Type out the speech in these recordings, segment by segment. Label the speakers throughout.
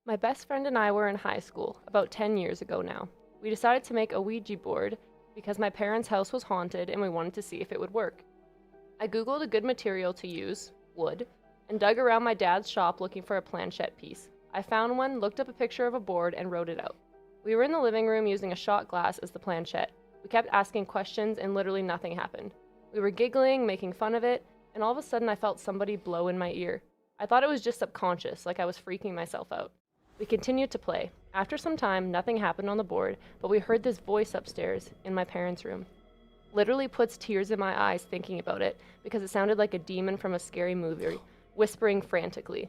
Speaker 1: My best friend and I were in high school, about 10 years ago now. We decided to make a Ouija board because my parents' house was haunted and we wanted to see if it would work. I googled a good material to use, wood, and dug around my dad's shop looking for a planchette piece. I found one, looked up a picture of a board, and wrote it out. We were in the living room using a shot glass as the planchette. We kept asking questions and literally nothing happened. We were giggling, making fun of it, and all of a sudden I felt somebody blow in my ear. I thought it was just subconscious, like I was freaking myself out. We continued to play. After some time, nothing happened on the board, but we heard this voice upstairs in my parents' room. Literally puts tears in my eyes thinking about it because it sounded like a demon from a scary movie, whispering frantically.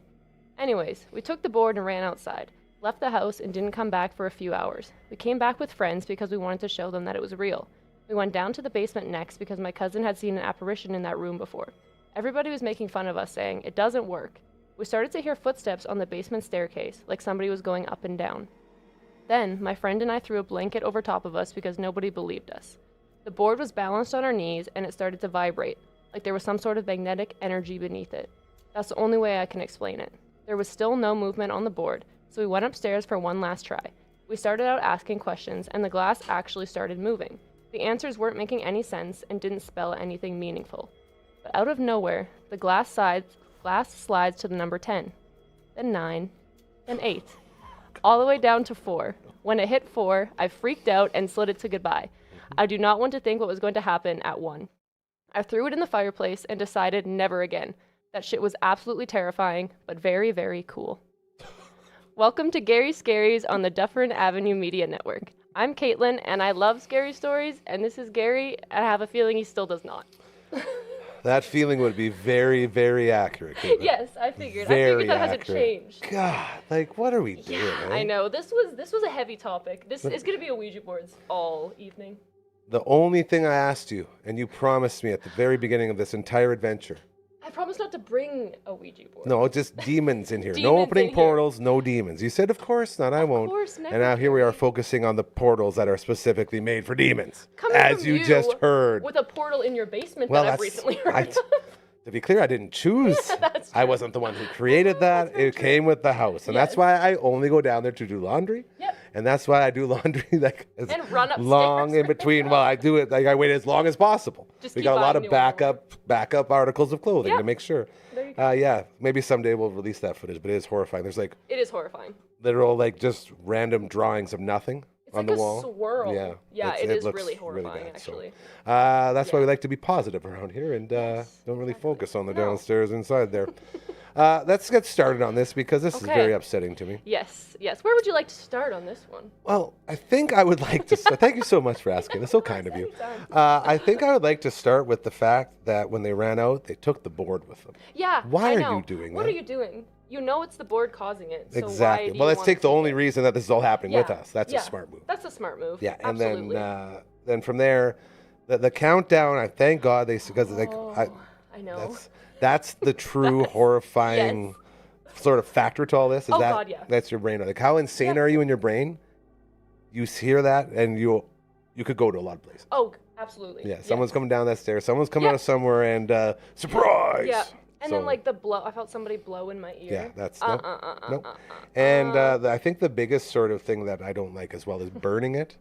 Speaker 1: Anyways, we took the board and ran outside, left the house and didn't come back for a few hours. We came back with friends because we wanted to show them that it was real. We went down to the basement next because my cousin had seen an apparition in that room before. Everybody was making fun of us, saying, "It doesn't work." We started to hear footsteps on the basement staircase, like somebody was going up and down. Then, my friend and I threw a blanket over top of us because nobody believed us. The board was balanced on our knees and it started to vibrate, like there was some sort of magnetic energy beneath it. That's the only way I can explain it. There was still no movement on the board, so we went upstairs for one last try. We started out asking questions and the glass actually started moving. The answers weren't making any sense and didn't spell anything meaningful. But out of nowhere, the glass slides to the number 10, then 9, then 8, all the way down to 4. When it hit 4, I freaked out and slid it to goodbye. I do not want to think what was going to happen at 1. I threw it in the fireplace and decided never again. That shit was absolutely terrifying, but very, very cool. Welcome to Gary's Scaries on the Dufferin Avenue Media Network. I'm Caitlyn, and I love scary stories, and this is Gary, and I have a feeling he still does not.
Speaker 2: That feeling would be very, very accurate. Caitlyn.
Speaker 1: Yes, I figured.
Speaker 2: Very
Speaker 1: I figured that
Speaker 2: accurate.
Speaker 1: hasn't changed.
Speaker 2: God, like, what are we doing?
Speaker 1: Yeah, I know. This was a heavy topic. This is going to be a Ouija boards all evening.
Speaker 2: The only thing I asked you, and you promised me at the very beginning of this entire adventure.
Speaker 1: I promise not to bring a Ouija board.
Speaker 2: No, just demons in here. No
Speaker 1: Demons
Speaker 2: opening
Speaker 1: in
Speaker 2: portals, no demons. You said, of course not, I won't.
Speaker 1: Of course, never.
Speaker 2: And now here we are focusing on the portals that are specifically made for demons.
Speaker 1: Coming
Speaker 2: as
Speaker 1: from
Speaker 2: you just heard.
Speaker 1: With a portal in your basement
Speaker 2: Well,
Speaker 1: that I've
Speaker 2: that's-
Speaker 1: recently heard of.
Speaker 2: To be clear, I didn't choose.
Speaker 1: That's
Speaker 2: I
Speaker 1: true.
Speaker 2: wasn't the one who created that. It came with the house. And that's
Speaker 1: Yes.
Speaker 2: why I only go down there to do laundry.
Speaker 1: Yep.
Speaker 2: And that's why I do laundry like as
Speaker 1: And run upstairs.
Speaker 2: long in between. Well, I do it like I wait as long as possible.
Speaker 1: Just
Speaker 2: We
Speaker 1: keep
Speaker 2: got a lot
Speaker 1: buying
Speaker 2: of
Speaker 1: new
Speaker 2: backup articles of clothing
Speaker 1: Yep.
Speaker 2: to make sure.
Speaker 1: There you go.
Speaker 2: Yeah, maybe someday we'll release that footage, but it is horrifying. There's like
Speaker 1: It is horrifying.
Speaker 2: literal like just random drawings of nothing
Speaker 1: It's
Speaker 2: on
Speaker 1: like
Speaker 2: the
Speaker 1: a
Speaker 2: wall.
Speaker 1: swirl.
Speaker 2: Yeah,
Speaker 1: Yeah,
Speaker 2: it's-
Speaker 1: it is
Speaker 2: looks
Speaker 1: really horrifying,
Speaker 2: bad, so,
Speaker 1: actually.
Speaker 2: that's why
Speaker 1: Yeah.
Speaker 2: we like to be positive around here and don't really
Speaker 1: exactly.
Speaker 2: focus on the
Speaker 1: No.
Speaker 2: downstairs inside there. Let's get started on this because this is
Speaker 1: Okay.
Speaker 2: very upsetting to me.
Speaker 1: Yes. Where would you like to start on this one?
Speaker 2: Well, I think I would like to. Thank you so much for asking. That's so kind of you.
Speaker 1: Anytime.
Speaker 2: I think I would like to start with the fact that when they ran out, they took the board with them.
Speaker 1: Yeah.
Speaker 2: Why
Speaker 1: I
Speaker 2: are
Speaker 1: know.
Speaker 2: you doing
Speaker 1: What
Speaker 2: that?
Speaker 1: are you doing? You know it's the board causing it. So
Speaker 2: Exactly.
Speaker 1: Why do
Speaker 2: Well,
Speaker 1: you
Speaker 2: let's
Speaker 1: wanna
Speaker 2: take the only
Speaker 1: it?
Speaker 2: reason that this is all happening with
Speaker 1: Yeah.
Speaker 2: us. That's
Speaker 1: Yeah.
Speaker 2: a smart move.
Speaker 1: That's a smart move.
Speaker 2: Yeah, and
Speaker 1: Absolutely.
Speaker 2: then from there, the countdown. I thank God they because like
Speaker 1: I know.
Speaker 2: that's the true horrifying sort of factor to all this. Is
Speaker 1: Oh,
Speaker 2: that
Speaker 1: God, yeah.
Speaker 2: that's your brain? Like how insane
Speaker 1: Yeah.
Speaker 2: are you in your brain? You hear that and you could go to a lot of places.
Speaker 1: Oh, absolutely.
Speaker 2: Yeah, someone's coming down that stairs. Someone's coming
Speaker 1: Yeah.
Speaker 2: out of somewhere, and surprise.
Speaker 1: Yeah. And
Speaker 2: So,
Speaker 1: then like the blow. I felt somebody blow in my ear.
Speaker 2: yeah, that's
Speaker 1: Uh,
Speaker 2: nope. And I think the biggest sort of thing that I don't like as well is burning it.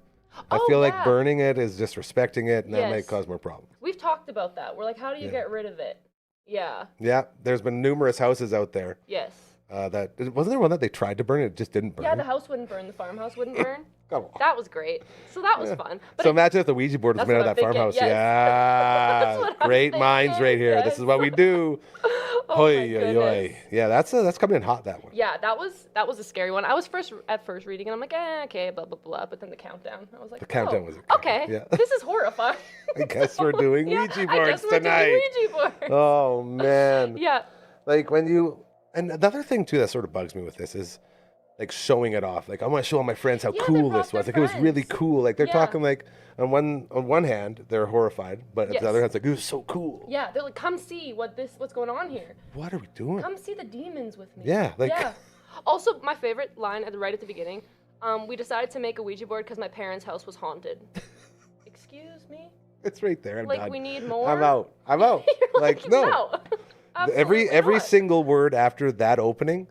Speaker 2: I
Speaker 1: Oh,
Speaker 2: feel like
Speaker 1: yeah.
Speaker 2: burning it is disrespecting it, and that might
Speaker 1: Yes.
Speaker 2: cause more problems.
Speaker 1: We've talked about that. We're like, how do you
Speaker 2: Yeah.
Speaker 1: get rid of it? Yeah.
Speaker 2: Yeah, there's been numerous houses out there
Speaker 1: Yes.
Speaker 2: that wasn't there one that they tried to burn it just didn't burn.
Speaker 1: Yeah, the house wouldn't burn. The farmhouse wouldn't burn.
Speaker 2: Come on.
Speaker 1: That was great. So that was fun. But
Speaker 2: So
Speaker 1: it-
Speaker 2: imagine if the Ouija board was
Speaker 1: That's
Speaker 2: made out of
Speaker 1: what
Speaker 2: that
Speaker 1: I'm thinking,
Speaker 2: farmhouse.
Speaker 1: yes.
Speaker 2: Yeah,
Speaker 1: That's what I'm
Speaker 2: great minds
Speaker 1: thinking,
Speaker 2: right here. This
Speaker 1: yes.
Speaker 2: is what we do.
Speaker 1: oh my
Speaker 2: Oy, oy,
Speaker 1: goodness.
Speaker 2: oy. Yeah, that's coming in hot. That one.
Speaker 1: Yeah, that was a scary one. I was at first reading and I'm like, okay, blah blah blah. But then the countdown, I was like,
Speaker 2: The countdown was
Speaker 1: okay.
Speaker 2: yeah.
Speaker 1: This is horrifying.
Speaker 2: I guess we're doing
Speaker 1: Yeah,
Speaker 2: Ouija
Speaker 1: I
Speaker 2: boards
Speaker 1: guess we're
Speaker 2: tonight.
Speaker 1: doing Ouija boards.
Speaker 2: Oh man.
Speaker 1: Yeah.
Speaker 2: Like when you, and another thing too that sort of bugs me with this is like showing it off. Like I want to show all my friends how
Speaker 1: Yeah, they
Speaker 2: cool
Speaker 1: brought
Speaker 2: this was.
Speaker 1: their
Speaker 2: Like it was really
Speaker 1: friends.
Speaker 2: cool. Like they're
Speaker 1: Yeah.
Speaker 2: talking like on one hand they're horrified, but
Speaker 1: Yes.
Speaker 2: at the other hand it's like it was so cool.
Speaker 1: Yeah, they're like, come see what's going on here.
Speaker 2: What are we doing?
Speaker 1: Come see the demons with me.
Speaker 2: Yeah, like-
Speaker 1: yeah. Also, my favorite line right at the beginning. We decided to make a Ouija board because my parents' house was haunted. Excuse me.
Speaker 2: It's right there. I'm
Speaker 1: Like
Speaker 2: done.
Speaker 1: we need more.
Speaker 2: I'm out. I'm out.
Speaker 1: You're
Speaker 2: like no.
Speaker 1: no.
Speaker 2: Every
Speaker 1: Absolutely not.
Speaker 2: single word after that opening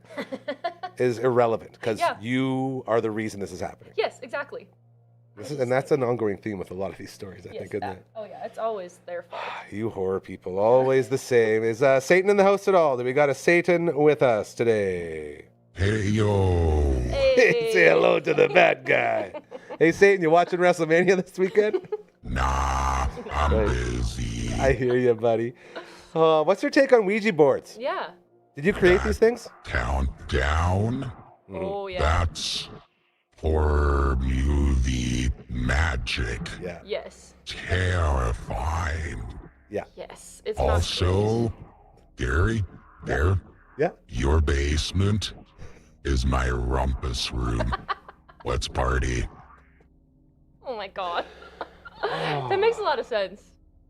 Speaker 2: is irrelevant because
Speaker 1: Yeah.
Speaker 2: you are the reason this is happening.
Speaker 1: Yes, exactly.
Speaker 2: And that's an ongoing theme with a lot of these stories, I think, isn't it?
Speaker 1: Oh yeah, it's always their fault.
Speaker 2: You horror people, always the same. Is Satan in the house at all? Do we got a Satan with us today?
Speaker 3: Hey, yo.
Speaker 1: Hey.
Speaker 2: Say hello to the bad guy. Hey, Satan, you watching WrestleMania this weekend?
Speaker 3: Nah, I'm busy.
Speaker 2: I hear you, buddy. What's your take on Ouija boards?
Speaker 1: Yeah.
Speaker 2: Did you create these things?
Speaker 3: Countdown?
Speaker 1: Oh yeah.
Speaker 3: That's horror movie magic.
Speaker 2: Yeah.
Speaker 1: Yes.
Speaker 3: Terrifying.
Speaker 1: Yes. It's not
Speaker 3: Also, Gary, there,
Speaker 2: Yeah.
Speaker 3: your basement is my rumpus room. Let's party.
Speaker 1: Oh my god. That makes a lot of sense.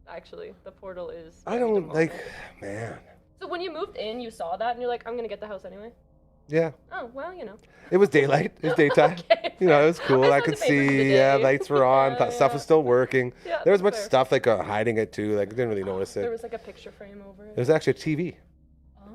Speaker 1: Actually, the portal is.
Speaker 2: I don't like, man.
Speaker 1: So when you moved in, you saw that, and you're like, I'm gonna get the house anyway.
Speaker 2: Yeah.
Speaker 1: Oh well, you know.
Speaker 2: It was daylight. It was daytime.
Speaker 1: Okay,
Speaker 2: You know, it was
Speaker 1: fair.
Speaker 2: cool.
Speaker 1: I
Speaker 2: I
Speaker 1: saw
Speaker 2: could
Speaker 1: the papers in the
Speaker 2: see, yeah,
Speaker 1: day.
Speaker 2: lights were on.
Speaker 1: Yeah,
Speaker 2: Stuff was
Speaker 1: yeah.
Speaker 2: still working.
Speaker 1: Yeah,
Speaker 2: There was
Speaker 1: that's
Speaker 2: much
Speaker 1: fair.
Speaker 2: stuff like hiding it too. Like, I didn't really notice
Speaker 1: There
Speaker 2: it.
Speaker 1: was like a picture frame over it.
Speaker 2: It was actually a TV.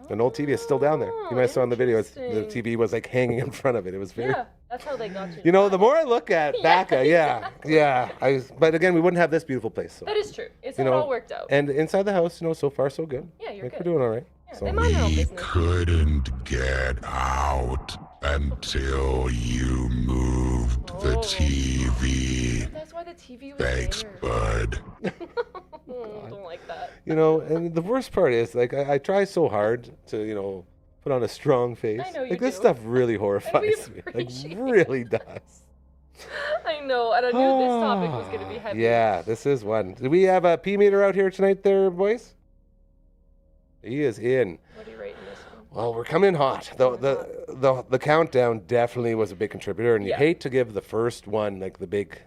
Speaker 2: An old TV is still down there. You might have saw in the video. The
Speaker 1: interesting.
Speaker 2: TV was like hanging in front of it. It was very.
Speaker 1: Yeah, that's how they got you.
Speaker 2: You know, the more I look at
Speaker 1: Yeah,
Speaker 2: back,
Speaker 1: exactly.
Speaker 2: But again, we wouldn't have this beautiful place. So.
Speaker 1: That is true. It's
Speaker 2: You
Speaker 1: not
Speaker 2: know,
Speaker 1: all worked out.
Speaker 2: And inside the house, so far so good.
Speaker 1: Yeah, you're
Speaker 2: Like,
Speaker 1: good.
Speaker 2: we're doing all right.
Speaker 1: Yeah,
Speaker 2: So-
Speaker 1: they mind their own
Speaker 3: We
Speaker 1: business.
Speaker 3: couldn't get out until you moved the
Speaker 1: Oh.
Speaker 3: TV.
Speaker 1: That's why the TV was
Speaker 3: Thanks,
Speaker 1: there.
Speaker 3: bud.
Speaker 1: Don't like that.
Speaker 2: And the worst part is, like, I try so hard to, put on a strong face.
Speaker 1: I know you
Speaker 2: like, this
Speaker 1: do.
Speaker 2: stuff really horrifies me. Like,
Speaker 1: appreciate
Speaker 2: really does.
Speaker 1: I know, and I knew this topic was going to be heavy.
Speaker 2: Yeah, this is one. Do we have a P meter out here tonight there, boys? He is in.
Speaker 1: What are you rating this one?
Speaker 2: Well, we're coming in hot. The countdown definitely was a big contributor, and you
Speaker 1: Yeah.
Speaker 2: hate to give the first one like the big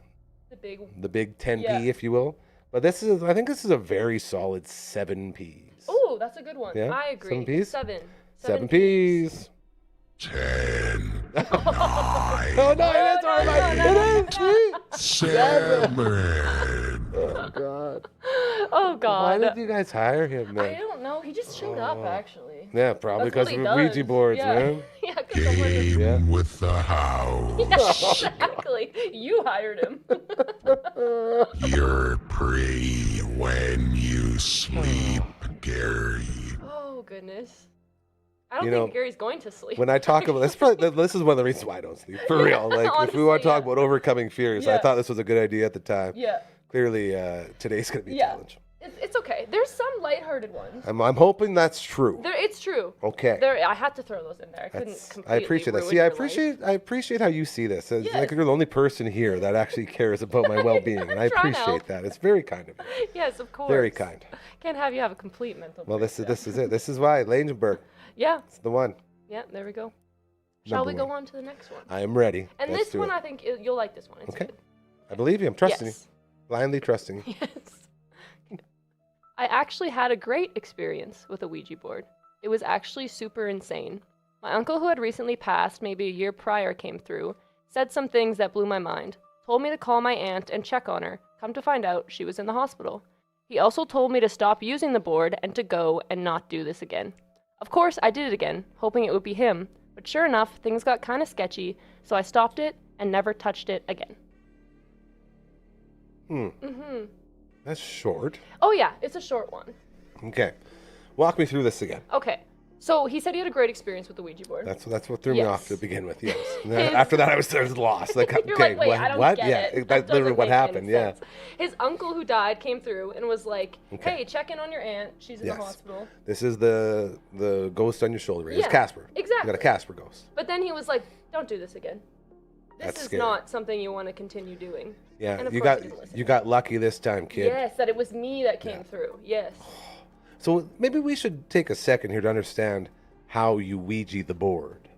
Speaker 1: The big.
Speaker 2: 10p,
Speaker 1: Yeah.
Speaker 2: if you will. But I think this is a very solid 7p's.
Speaker 1: Oh, that's a good one.
Speaker 2: Yeah?
Speaker 1: I agree.
Speaker 2: 7Ps?
Speaker 1: 7.
Speaker 2: 7p's.
Speaker 3: 10, 9,
Speaker 2: Oh no, it is horrifying.
Speaker 1: no,
Speaker 2: It is sweet.
Speaker 3: 7.
Speaker 2: Oh god.
Speaker 1: Oh
Speaker 2: Why
Speaker 1: God.
Speaker 2: did you guys hire him,
Speaker 1: I
Speaker 2: man?
Speaker 1: don't know. He just showed up, actually.
Speaker 2: Yeah, probably
Speaker 1: That's what
Speaker 2: because
Speaker 1: he
Speaker 2: of
Speaker 1: does.
Speaker 2: Ouija boards,
Speaker 1: yeah.
Speaker 2: man.
Speaker 1: Yeah, because someone is.
Speaker 3: Game
Speaker 2: Yeah.
Speaker 3: with the house.
Speaker 1: Exactly. You hired him.
Speaker 3: You're pretty when you sleep, Gary.
Speaker 1: Oh goodness. I don't
Speaker 2: You
Speaker 1: think
Speaker 2: know,
Speaker 1: Gary's going to sleep.
Speaker 2: When I talk about this is one of the reasons why I don't sleep. For real. Like, if we want to
Speaker 1: honestly,
Speaker 2: talk
Speaker 1: yeah.
Speaker 2: about overcoming fears, I
Speaker 1: Yeah.
Speaker 2: thought this was a good idea at the time.
Speaker 1: Yeah.
Speaker 2: Clearly, today's going to be a
Speaker 1: Yeah.
Speaker 2: challenge.
Speaker 1: It's okay. There's some lighthearted ones.
Speaker 2: I'm hoping that's true.
Speaker 1: It's true.
Speaker 2: Okay.
Speaker 1: I had to throw those in there. I couldn't completely
Speaker 2: I appreciate that.
Speaker 1: ruin
Speaker 2: See, I
Speaker 1: your life.
Speaker 2: appreciate how you see this. As
Speaker 1: Yes.
Speaker 2: like you're the only person here that actually cares about my well-being, and I
Speaker 1: I'm trying to
Speaker 2: appreciate
Speaker 1: help.
Speaker 2: that. It's very kind of you.
Speaker 1: Yes, of course.
Speaker 2: Very kind.
Speaker 1: Can't have you have a complete mental.
Speaker 2: Well, this
Speaker 1: breakdown.
Speaker 2: is it. This is why Langenberg.
Speaker 1: Yeah.
Speaker 2: It's the one.
Speaker 1: Yeah. There we go. Shall
Speaker 2: Number
Speaker 1: we go
Speaker 2: one.
Speaker 1: on to the next one?
Speaker 2: I am ready.
Speaker 1: And
Speaker 2: Let's
Speaker 1: this
Speaker 2: do
Speaker 1: one,
Speaker 2: it.
Speaker 1: I think you'll like this one. It's
Speaker 2: Okay.
Speaker 1: good.
Speaker 2: I believe you. I'm trusting
Speaker 1: Yes.
Speaker 2: you. Blindly trusting you.
Speaker 1: Yes. I actually had a great experience with a Ouija board. It was actually super insane. My uncle, who had recently passed, maybe a year prior, came through, said some things that blew my mind, told me to call my aunt and check on her. Come to find out, she was in the hospital. He also told me to stop using the board and to go and not do this again. Of course, I did it again, hoping it would be him, but sure enough, things got kind of sketchy, so I stopped it and never touched it again.
Speaker 2: That's short.
Speaker 1: Oh yeah, it's a short one.
Speaker 2: Okay. Walk me through this again.
Speaker 1: Okay, so he said he had a great experience with the Ouija board.
Speaker 2: That's what threw me
Speaker 1: Yes.
Speaker 2: off to begin with. Yes. And then after that, I was lost. Like,
Speaker 1: You're
Speaker 2: okay,
Speaker 1: like, wait, I don't
Speaker 2: what?
Speaker 1: get
Speaker 2: Yeah,
Speaker 1: it.
Speaker 2: that's
Speaker 1: That
Speaker 2: literally
Speaker 1: doesn't
Speaker 2: what
Speaker 1: make any
Speaker 2: happened. Yeah.
Speaker 1: sense. His uncle who died came through and was like,
Speaker 2: Okay.
Speaker 1: hey, check in on your aunt. She's in
Speaker 2: Yes.
Speaker 1: the hospital.
Speaker 2: This is the ghost on your shoulder. Right? It's
Speaker 1: Yeah,
Speaker 2: Casper.
Speaker 1: exactly.
Speaker 2: You got a Casper ghost.
Speaker 1: But then he was like, don't do this again. This
Speaker 2: That's
Speaker 1: is
Speaker 2: scary.
Speaker 1: not something you want to continue doing.
Speaker 2: Yeah.
Speaker 1: And of
Speaker 2: You
Speaker 1: course
Speaker 2: got
Speaker 1: he didn't listen.
Speaker 2: you got lucky this time, kid.
Speaker 1: Yes, that it was me that came through. Yes.
Speaker 2: So maybe we should take a second here to understand how you Ouija the board.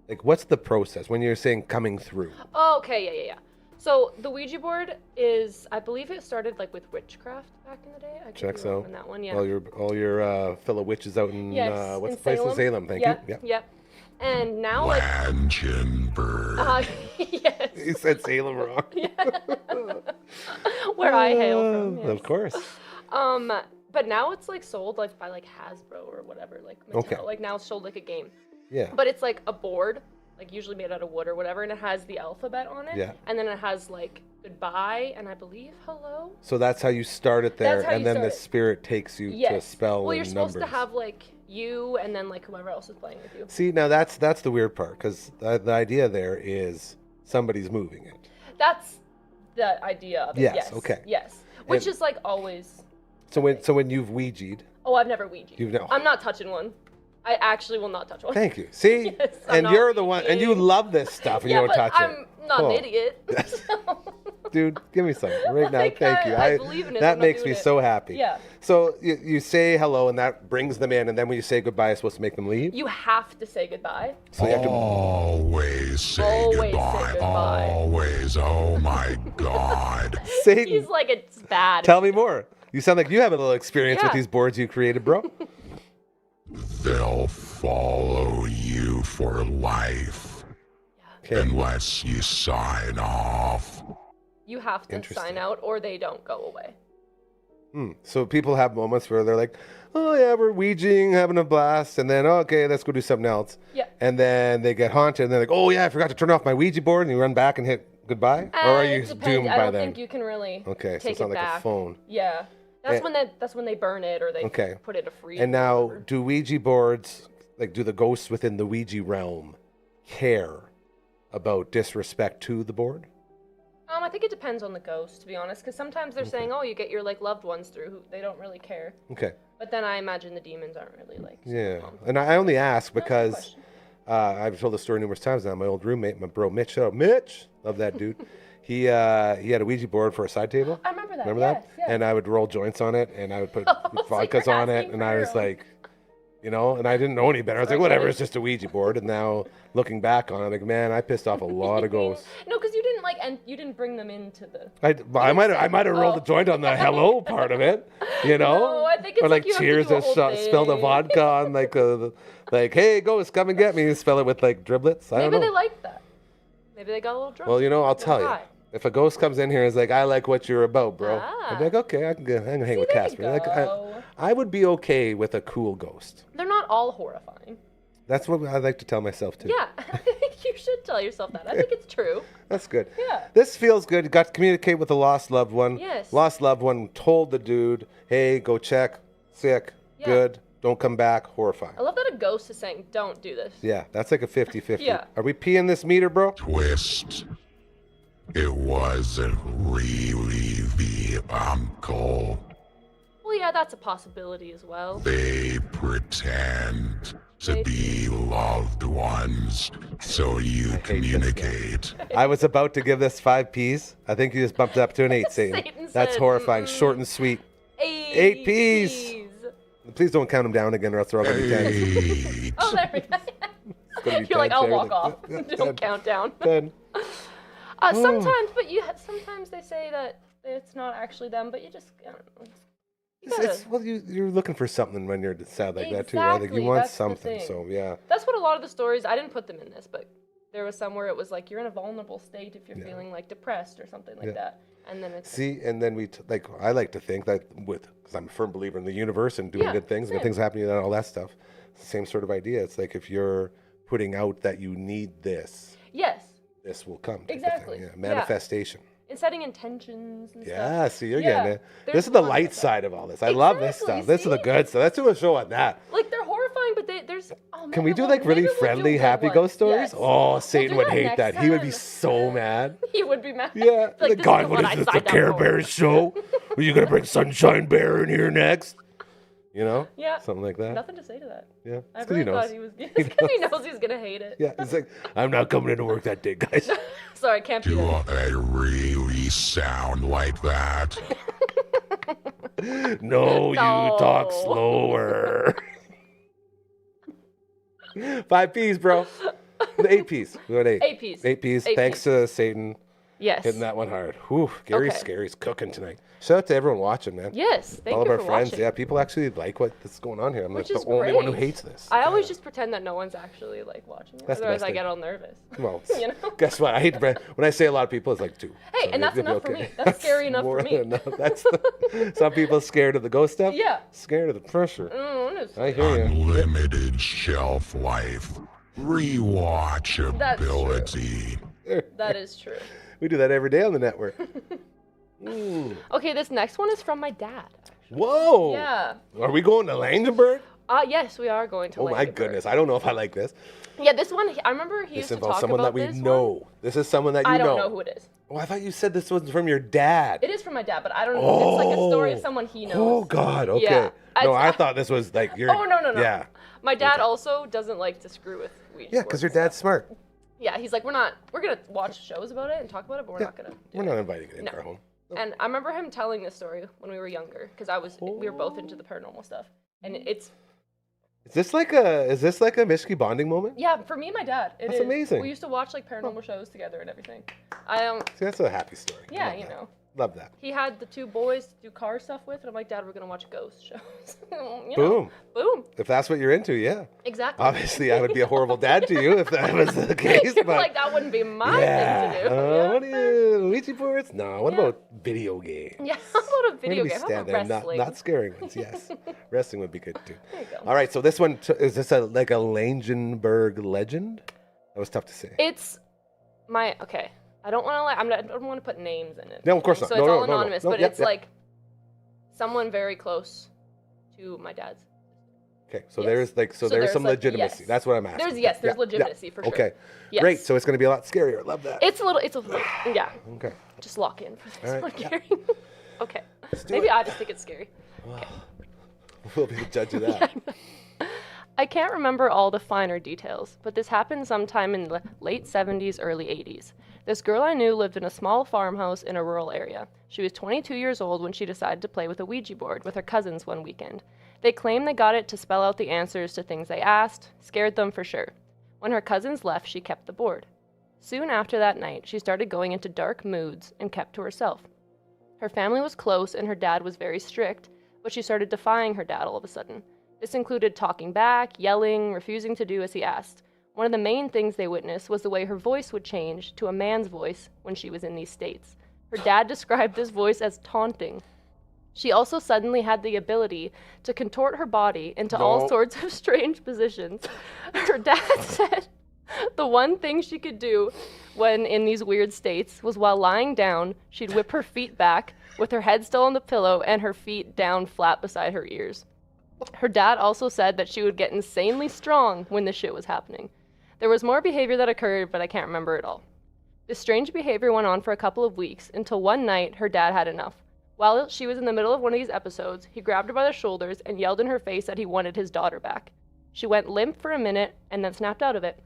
Speaker 2: Like, what's the process when you're saying coming through?
Speaker 1: Oh, okay, yeah. So the Ouija board is, I believe it started like with witchcraft back in the day. I could
Speaker 2: Checks
Speaker 1: be wrong
Speaker 2: out.
Speaker 1: on that one, yeah.
Speaker 2: All your fellow witches out in
Speaker 1: Yes,
Speaker 2: what's
Speaker 1: in
Speaker 2: the place in
Speaker 1: Salem.
Speaker 2: Salem? Thank
Speaker 1: Yep,
Speaker 2: you. Yeah.
Speaker 1: Yep. And now, like,
Speaker 3: Langenberg.
Speaker 1: yes.
Speaker 2: You said Salem wrong.
Speaker 1: Where I hail from. Yes.
Speaker 2: Of course.
Speaker 1: But now it's like sold like by like Hasbro or whatever, like Mattel.
Speaker 2: Okay.
Speaker 1: Like now it's sold like a game.
Speaker 2: Yeah.
Speaker 1: But it's like a board like usually made out of wood or whatever, and it has the alphabet on it.
Speaker 2: Yeah.
Speaker 1: And then it has like goodbye and I believe hello.
Speaker 2: So that's how you start it there,
Speaker 1: That's how
Speaker 2: and
Speaker 1: you
Speaker 2: then the
Speaker 1: start it.
Speaker 2: spirit takes you to spell
Speaker 1: Well,
Speaker 2: and
Speaker 1: you're supposed
Speaker 2: numbers.
Speaker 1: to have like you and then like whoever else is playing with you.
Speaker 2: See, now that's the weird part, because the idea there is somebody's moving it.
Speaker 1: That's the idea of it.
Speaker 2: Yes,
Speaker 1: Yes.
Speaker 2: okay.
Speaker 1: Yes. Which
Speaker 2: And-
Speaker 1: is like always.
Speaker 2: So when you've Ouija'd,
Speaker 1: Oh, I've never Ouija'd.
Speaker 2: You've never-
Speaker 1: I'm not touching one. I actually will not touch one.
Speaker 2: thank you. See,
Speaker 1: Yes, I'm
Speaker 2: and
Speaker 1: not
Speaker 2: you're the one, and you
Speaker 1: Ouija'ing.
Speaker 2: love this stuff, and
Speaker 1: Yeah,
Speaker 2: you don't
Speaker 1: but
Speaker 2: touch
Speaker 1: I'm
Speaker 2: it.
Speaker 1: not
Speaker 2: Cool.
Speaker 1: an idiot. so-
Speaker 2: Dude, give me some right now.
Speaker 1: Like,
Speaker 2: Thank you.
Speaker 1: I believe in it,
Speaker 2: That
Speaker 1: I'm not
Speaker 2: makes me
Speaker 1: doing it.
Speaker 2: so happy.
Speaker 1: Yeah.
Speaker 2: So you say hello, and that brings them in, and then when you say goodbye, it's supposed to make them leave.
Speaker 1: You have to say goodbye.
Speaker 2: So you have to.
Speaker 3: Always say
Speaker 1: Always say
Speaker 3: goodbye.
Speaker 1: goodbye.
Speaker 3: Always. Oh my God.
Speaker 2: Satan,
Speaker 1: He's like, it's bad.
Speaker 2: tell me more. You sound like you have a little experience with
Speaker 1: Yeah.
Speaker 2: these boards you created, bro.
Speaker 3: They'll follow you for life
Speaker 2: Okay.
Speaker 3: unless you sign off.
Speaker 1: You have to
Speaker 2: Interesting.
Speaker 1: sign out or they don't go away.
Speaker 2: So people have moments where they're like, "Oh yeah, we're Ouija'ing, having a blast," and then okay, let's go do something else.
Speaker 1: Yeah.
Speaker 2: And then they get haunted, and they're like, "Oh yeah, I forgot to turn off my Ouija board," and you run back and hit goodbye, or are you
Speaker 1: It depends.
Speaker 2: doomed
Speaker 1: I
Speaker 2: by
Speaker 1: don't
Speaker 2: then?
Speaker 1: think you can really
Speaker 2: Okay, so
Speaker 1: take
Speaker 2: it's not
Speaker 1: it
Speaker 2: like
Speaker 1: back.
Speaker 2: a phone.
Speaker 1: Yeah. That's when they burn it or they
Speaker 2: Okay.
Speaker 1: put it to freeze.
Speaker 2: And
Speaker 1: or
Speaker 2: now,
Speaker 1: whatever.
Speaker 2: do Ouija boards, like, do the ghosts within the Ouija realm care about disrespect to the board?
Speaker 1: I think it depends on the ghost, to be honest, because sometimes they're saying, "Oh, you get your like loved ones through." Who they don't really care.
Speaker 2: Okay.
Speaker 1: But then I imagine the demons aren't really like. super
Speaker 2: Yeah.
Speaker 1: pumped.
Speaker 2: And I only ask
Speaker 1: That's a good
Speaker 2: because
Speaker 1: question.
Speaker 2: I've told the story numerous times now. My old roommate, my bro Mitch, shout out Mitch, love that dude. He had a Ouija board for a side table.
Speaker 1: I remember that.
Speaker 2: Remember
Speaker 1: yes,
Speaker 2: that?
Speaker 1: Yes.
Speaker 2: And I would roll joints on it, and I would put
Speaker 1: So
Speaker 2: vodkas
Speaker 1: you're
Speaker 2: on it,
Speaker 1: asking
Speaker 2: and
Speaker 1: for
Speaker 2: I
Speaker 1: your
Speaker 2: was
Speaker 1: own.
Speaker 2: like, you know, and I didn't know any better. I was like,
Speaker 1: Okay.
Speaker 2: whatever, it's just a Ouija board. And now looking back on it, I'm like, man, I pissed off a lot of ghosts.
Speaker 1: No, because you didn't like, and you didn't bring them into the.
Speaker 2: I might have rolled
Speaker 1: Oh.
Speaker 2: a joint on the hello part of it, you know,
Speaker 1: No, I think it's
Speaker 2: or
Speaker 1: like
Speaker 2: like
Speaker 1: you have to
Speaker 2: cheers,
Speaker 1: do a
Speaker 2: and
Speaker 1: whole
Speaker 2: spilled the
Speaker 1: thing.
Speaker 2: vodka on like hey ghost, come and get me. You spell it with like driblets. I don't
Speaker 1: Maybe
Speaker 2: know.
Speaker 1: they liked that. Maybe they got a little drunk.
Speaker 2: Well, you know, I'll
Speaker 1: Little
Speaker 2: tell you.
Speaker 1: high.
Speaker 2: If a ghost comes in here and is like, I like what you're about, bro.
Speaker 1: Ah.
Speaker 2: I'd be like, okay, I can hang with
Speaker 1: there you
Speaker 2: Casper. Like,
Speaker 1: go.
Speaker 2: I would be okay with a cool ghost.
Speaker 1: They're not all horrifying.
Speaker 2: That's what I like to tell myself too.
Speaker 1: Yeah, I think you should tell yourself that. I think it's true.
Speaker 2: That's good.
Speaker 1: Yeah.
Speaker 2: This feels good. You got to communicate with a lost loved one.
Speaker 1: Yes.
Speaker 2: Lost loved one told the dude, hey, go check. Sick.
Speaker 1: Yeah.
Speaker 2: Good. Don't come back. Horrifying.
Speaker 1: I love that a ghost is saying, "Don't do this."
Speaker 2: Yeah, that's like a 50-50.
Speaker 1: Yeah.
Speaker 2: Are we peeing this meter, bro?
Speaker 3: Twist. It wasn't really the uncle.
Speaker 1: Well, yeah, that's a possibility as well.
Speaker 3: They pretend to be loved ones so you
Speaker 2: this guy.
Speaker 3: communicate.
Speaker 2: I was about to give this 5 P's. I think you just bumped it up to an 8, Satan.
Speaker 1: Satan
Speaker 2: That's
Speaker 1: said,
Speaker 2: horrifying.
Speaker 1: "Mm-mm."
Speaker 2: Short and sweet.
Speaker 1: 8
Speaker 2: Ps. Please don't count them down again or else they're all going to be 10s.
Speaker 3: Eight.
Speaker 1: Oh, there we go.
Speaker 2: gonna be
Speaker 1: You're like,
Speaker 2: 10s,
Speaker 1: I'll walk
Speaker 2: everything.
Speaker 1: off.
Speaker 2: Yeah,
Speaker 1: Don't
Speaker 2: 10.
Speaker 1: count down.
Speaker 2: 10.
Speaker 1: Sometimes, but sometimes they say that it's not actually them, but you just, I don't know. You gotta-
Speaker 2: Well, you're looking for something when you're sad like that too, right? Like you
Speaker 1: Exactly,
Speaker 2: want
Speaker 1: that's the
Speaker 2: something.
Speaker 1: thing.
Speaker 2: So yeah.
Speaker 1: That's what a lot of the stories, I didn't put them in this, but there was some where it was like, you're in a vulnerable state if you're feeling like depressed or something like
Speaker 2: Yeah.
Speaker 1: that. And then it's
Speaker 2: See, and then like I like to think that because I'm a firm believer in the universe and doing
Speaker 1: Yeah,
Speaker 2: good things and
Speaker 1: same.
Speaker 2: good things happening and all that stuff. It's the same sort of idea. It's like if you're putting out that you need this,
Speaker 1: yes,
Speaker 2: this will come. type of thing.
Speaker 1: Exactly.
Speaker 2: Yeah.
Speaker 1: Yeah.
Speaker 2: Manifestation.
Speaker 1: and setting intentions and
Speaker 2: Yeah,
Speaker 1: stuff.
Speaker 2: see, you're
Speaker 1: Yeah,
Speaker 2: getting it.
Speaker 1: there's
Speaker 2: This is the
Speaker 1: lots of
Speaker 2: light
Speaker 1: stuff.
Speaker 2: side of all this. I love this
Speaker 1: Exactly,
Speaker 2: stuff. This is the
Speaker 1: see?
Speaker 2: good stuff. Let's do a show on that.
Speaker 1: Like they're horrifying, but there's. Oh,
Speaker 2: Can we
Speaker 1: maybe
Speaker 2: do
Speaker 1: we'll-
Speaker 2: like really
Speaker 1: maybe we'll do
Speaker 2: friendly,
Speaker 1: good
Speaker 2: happy
Speaker 1: ones.
Speaker 2: ghost stories?
Speaker 1: Yes.
Speaker 2: Oh,
Speaker 1: We'll
Speaker 2: Satan
Speaker 1: do
Speaker 2: would
Speaker 1: that
Speaker 2: hate
Speaker 1: next
Speaker 2: that. He would be
Speaker 1: time.
Speaker 2: so mad.
Speaker 1: He would be mad.
Speaker 2: Yeah.
Speaker 1: Like,
Speaker 2: Like,
Speaker 1: this
Speaker 2: God,
Speaker 1: is
Speaker 2: what
Speaker 1: what
Speaker 2: is
Speaker 1: I
Speaker 2: this, the
Speaker 1: signed up
Speaker 2: Care
Speaker 1: for."
Speaker 2: Bears show? Are you going to bring Sunshine Bear in here next? You know?
Speaker 1: Yeah.
Speaker 2: Something like that.
Speaker 1: Nothing to say to that.
Speaker 2: Yeah.
Speaker 1: I
Speaker 2: It's 'cause
Speaker 1: really
Speaker 2: he knows.
Speaker 1: thought he was. It's because he knows he's gonna hate it.
Speaker 2: Yeah. He's like, I'm not coming into work that day, guys.
Speaker 1: Sorry, can't be
Speaker 3: Do
Speaker 1: that.
Speaker 3: I really sound like that?
Speaker 2: No, you talk
Speaker 1: No.
Speaker 2: slower. 5 P's, bro. 8 P's. We went 8.
Speaker 1: 8 Ps.
Speaker 2: 8 P's.
Speaker 1: 8
Speaker 2: Thanks
Speaker 1: Ps.
Speaker 2: to Satan
Speaker 1: Yes.
Speaker 2: hitting that one hard. Whew. Gary's
Speaker 1: Okay.
Speaker 2: Scary's cooking tonight. Shout out to everyone watching, man.
Speaker 1: Yes. Thank
Speaker 2: All of
Speaker 1: you
Speaker 2: our
Speaker 1: for
Speaker 2: friends.
Speaker 1: watching.
Speaker 2: Yeah, people actually like what's going on here. I'm
Speaker 1: Which
Speaker 2: like
Speaker 1: is
Speaker 2: the only one who
Speaker 1: great.
Speaker 2: hates this.
Speaker 1: I always just pretend that no one's actually like watching it.
Speaker 2: That's the
Speaker 1: Otherwise,
Speaker 2: best
Speaker 1: I
Speaker 2: thing.
Speaker 1: get all nervous.
Speaker 2: Well,
Speaker 1: You know?
Speaker 2: guess what? I hate when I say a lot of people, it's like 2.
Speaker 1: Hey, and that's
Speaker 2: you'll be
Speaker 1: enough for me. That's scary enough
Speaker 2: more
Speaker 1: for me.
Speaker 2: than enough. Some people scared of the ghost stuff.
Speaker 1: Yeah.
Speaker 2: Scared of the pressure.
Speaker 1: Mm,
Speaker 2: I hear you.
Speaker 3: Unlimited shelf life. rewatchability.
Speaker 1: That is true.
Speaker 2: We do that every day on the network.
Speaker 1: Okay, this next one is from my dad.
Speaker 2: Whoa.
Speaker 1: Yeah.
Speaker 2: Are we going to Langenberg?
Speaker 1: Yes, we are going to
Speaker 2: Oh my
Speaker 1: Langenberg.
Speaker 2: goodness. I don't know if I like this.
Speaker 1: Yeah, this one, I remember he
Speaker 2: This
Speaker 1: used to
Speaker 2: involves
Speaker 1: talk
Speaker 2: someone
Speaker 1: about
Speaker 2: that we
Speaker 1: this
Speaker 2: know.
Speaker 1: one.
Speaker 2: This is someone that you
Speaker 1: I
Speaker 2: know.
Speaker 1: don't know who it is.
Speaker 2: Oh, I thought you said this was from your dad.
Speaker 1: It is from my dad, but I don't know. It's like a story of someone he knows.
Speaker 2: Oh, God. Okay.
Speaker 1: Yeah.
Speaker 2: No, I thought this was like your...
Speaker 1: Oh, no.
Speaker 2: Yeah.
Speaker 1: My dad also doesn't like to screw with Ouija
Speaker 2: Yeah, because your
Speaker 1: boards and
Speaker 2: dad's smart.
Speaker 1: stuff. Yeah, he's like, we're going to watch shows about it and talk about it, but we're not going to do
Speaker 2: We're
Speaker 1: it.
Speaker 2: not inviting you into our home.
Speaker 1: And I remember him telling this story when we were younger, because we were both into the paranormal stuff. And it's...
Speaker 2: Is this like a Mishki bonding moment?
Speaker 1: Yeah, for me and my dad.
Speaker 2: That's amazing.
Speaker 1: We used to watch like paranormal shows together and everything.
Speaker 2: See, that's a happy story.
Speaker 1: Yeah,
Speaker 2: Love
Speaker 1: you
Speaker 2: that.
Speaker 1: know.
Speaker 2: Love that.
Speaker 1: He had the two boys to do car stuff with, and I'm like, Dad, we're gonna watch ghost shows. You know,
Speaker 2: Boom.
Speaker 1: boom.
Speaker 2: If that's what you're into, yeah.
Speaker 1: Exactly.
Speaker 2: Obviously, I would be a horrible dad to you if that was the case.
Speaker 1: You're
Speaker 2: but
Speaker 1: like, that wouldn't be my
Speaker 2: yeah.
Speaker 1: thing to do.
Speaker 2: What are you, Ouija boards? No. What about video games?
Speaker 1: Yeah, how about a video
Speaker 2: Maybe
Speaker 1: game? How
Speaker 2: stand
Speaker 1: about
Speaker 2: there,
Speaker 1: wrestling?
Speaker 2: not scaring ones. Yes, wrestling would be good too.
Speaker 1: There you go.
Speaker 2: All right, so this one is this like a Langenberg legend? That was tough to say.
Speaker 1: It's okay. I don't want to I don't want to put names in it.
Speaker 2: No, of course not.
Speaker 1: So
Speaker 2: No,
Speaker 1: it's
Speaker 2: no,
Speaker 1: all
Speaker 2: no, no.
Speaker 1: anonymous,
Speaker 2: No,
Speaker 1: but
Speaker 2: yep,
Speaker 1: it's
Speaker 2: yep.
Speaker 1: like someone very close to my dad's.
Speaker 2: Okay, so
Speaker 1: Yes.
Speaker 2: there's
Speaker 1: So
Speaker 2: there's
Speaker 1: there's,
Speaker 2: some
Speaker 1: like,
Speaker 2: legitimacy.
Speaker 1: yes.
Speaker 2: That's what I'm asking.
Speaker 1: There's
Speaker 2: Yeah,
Speaker 1: legitimacy for sure.
Speaker 2: Okay,
Speaker 1: Yes.
Speaker 2: great. So it's going to be a lot scarier. Love that.
Speaker 1: It's a little yeah.
Speaker 2: Okay.
Speaker 1: Just lock in for this
Speaker 2: All right,
Speaker 1: one,
Speaker 2: yeah.
Speaker 1: Gary. Okay.
Speaker 2: do
Speaker 1: Maybe
Speaker 2: it.
Speaker 1: I just think it's scary.
Speaker 2: We'll be the judge of that.
Speaker 1: I can't remember all the finer details, but this happened sometime in the late 70s, early 80s. This girl I knew lived in a small farmhouse in a rural area. She was 22 years old when she decided to play with a Ouija board with her cousins one weekend. They claimed they got it to spell out the answers to things they asked, scared them for sure. When her cousins left, she kept the board. Soon after that night, she started going into dark moods and kept to herself. Her family was close and her dad was very strict, but she started defying her dad all of a sudden. This included talking back, yelling, refusing to do as he asked. One of the main things they witnessed was the way her voice would change to a man's voice when she was in these states. Her dad described this voice as taunting. She also suddenly had the ability to contort her body into all sorts of strange positions. Her dad said the one thing she could do when in these weird states was while lying down, she'd whip her feet back with her head still on the pillow and her feet down flat beside her ears. Her dad also said that she would get insanely strong when this shit was happening. There was more behavior that occurred, but I can't remember it all. This strange behavior went on for a couple of weeks until one night her dad had enough. While she was in the middle of one of these episodes, he grabbed her by the shoulders and yelled in her face that he wanted his daughter back. She went limp for a minute and then snapped out of it.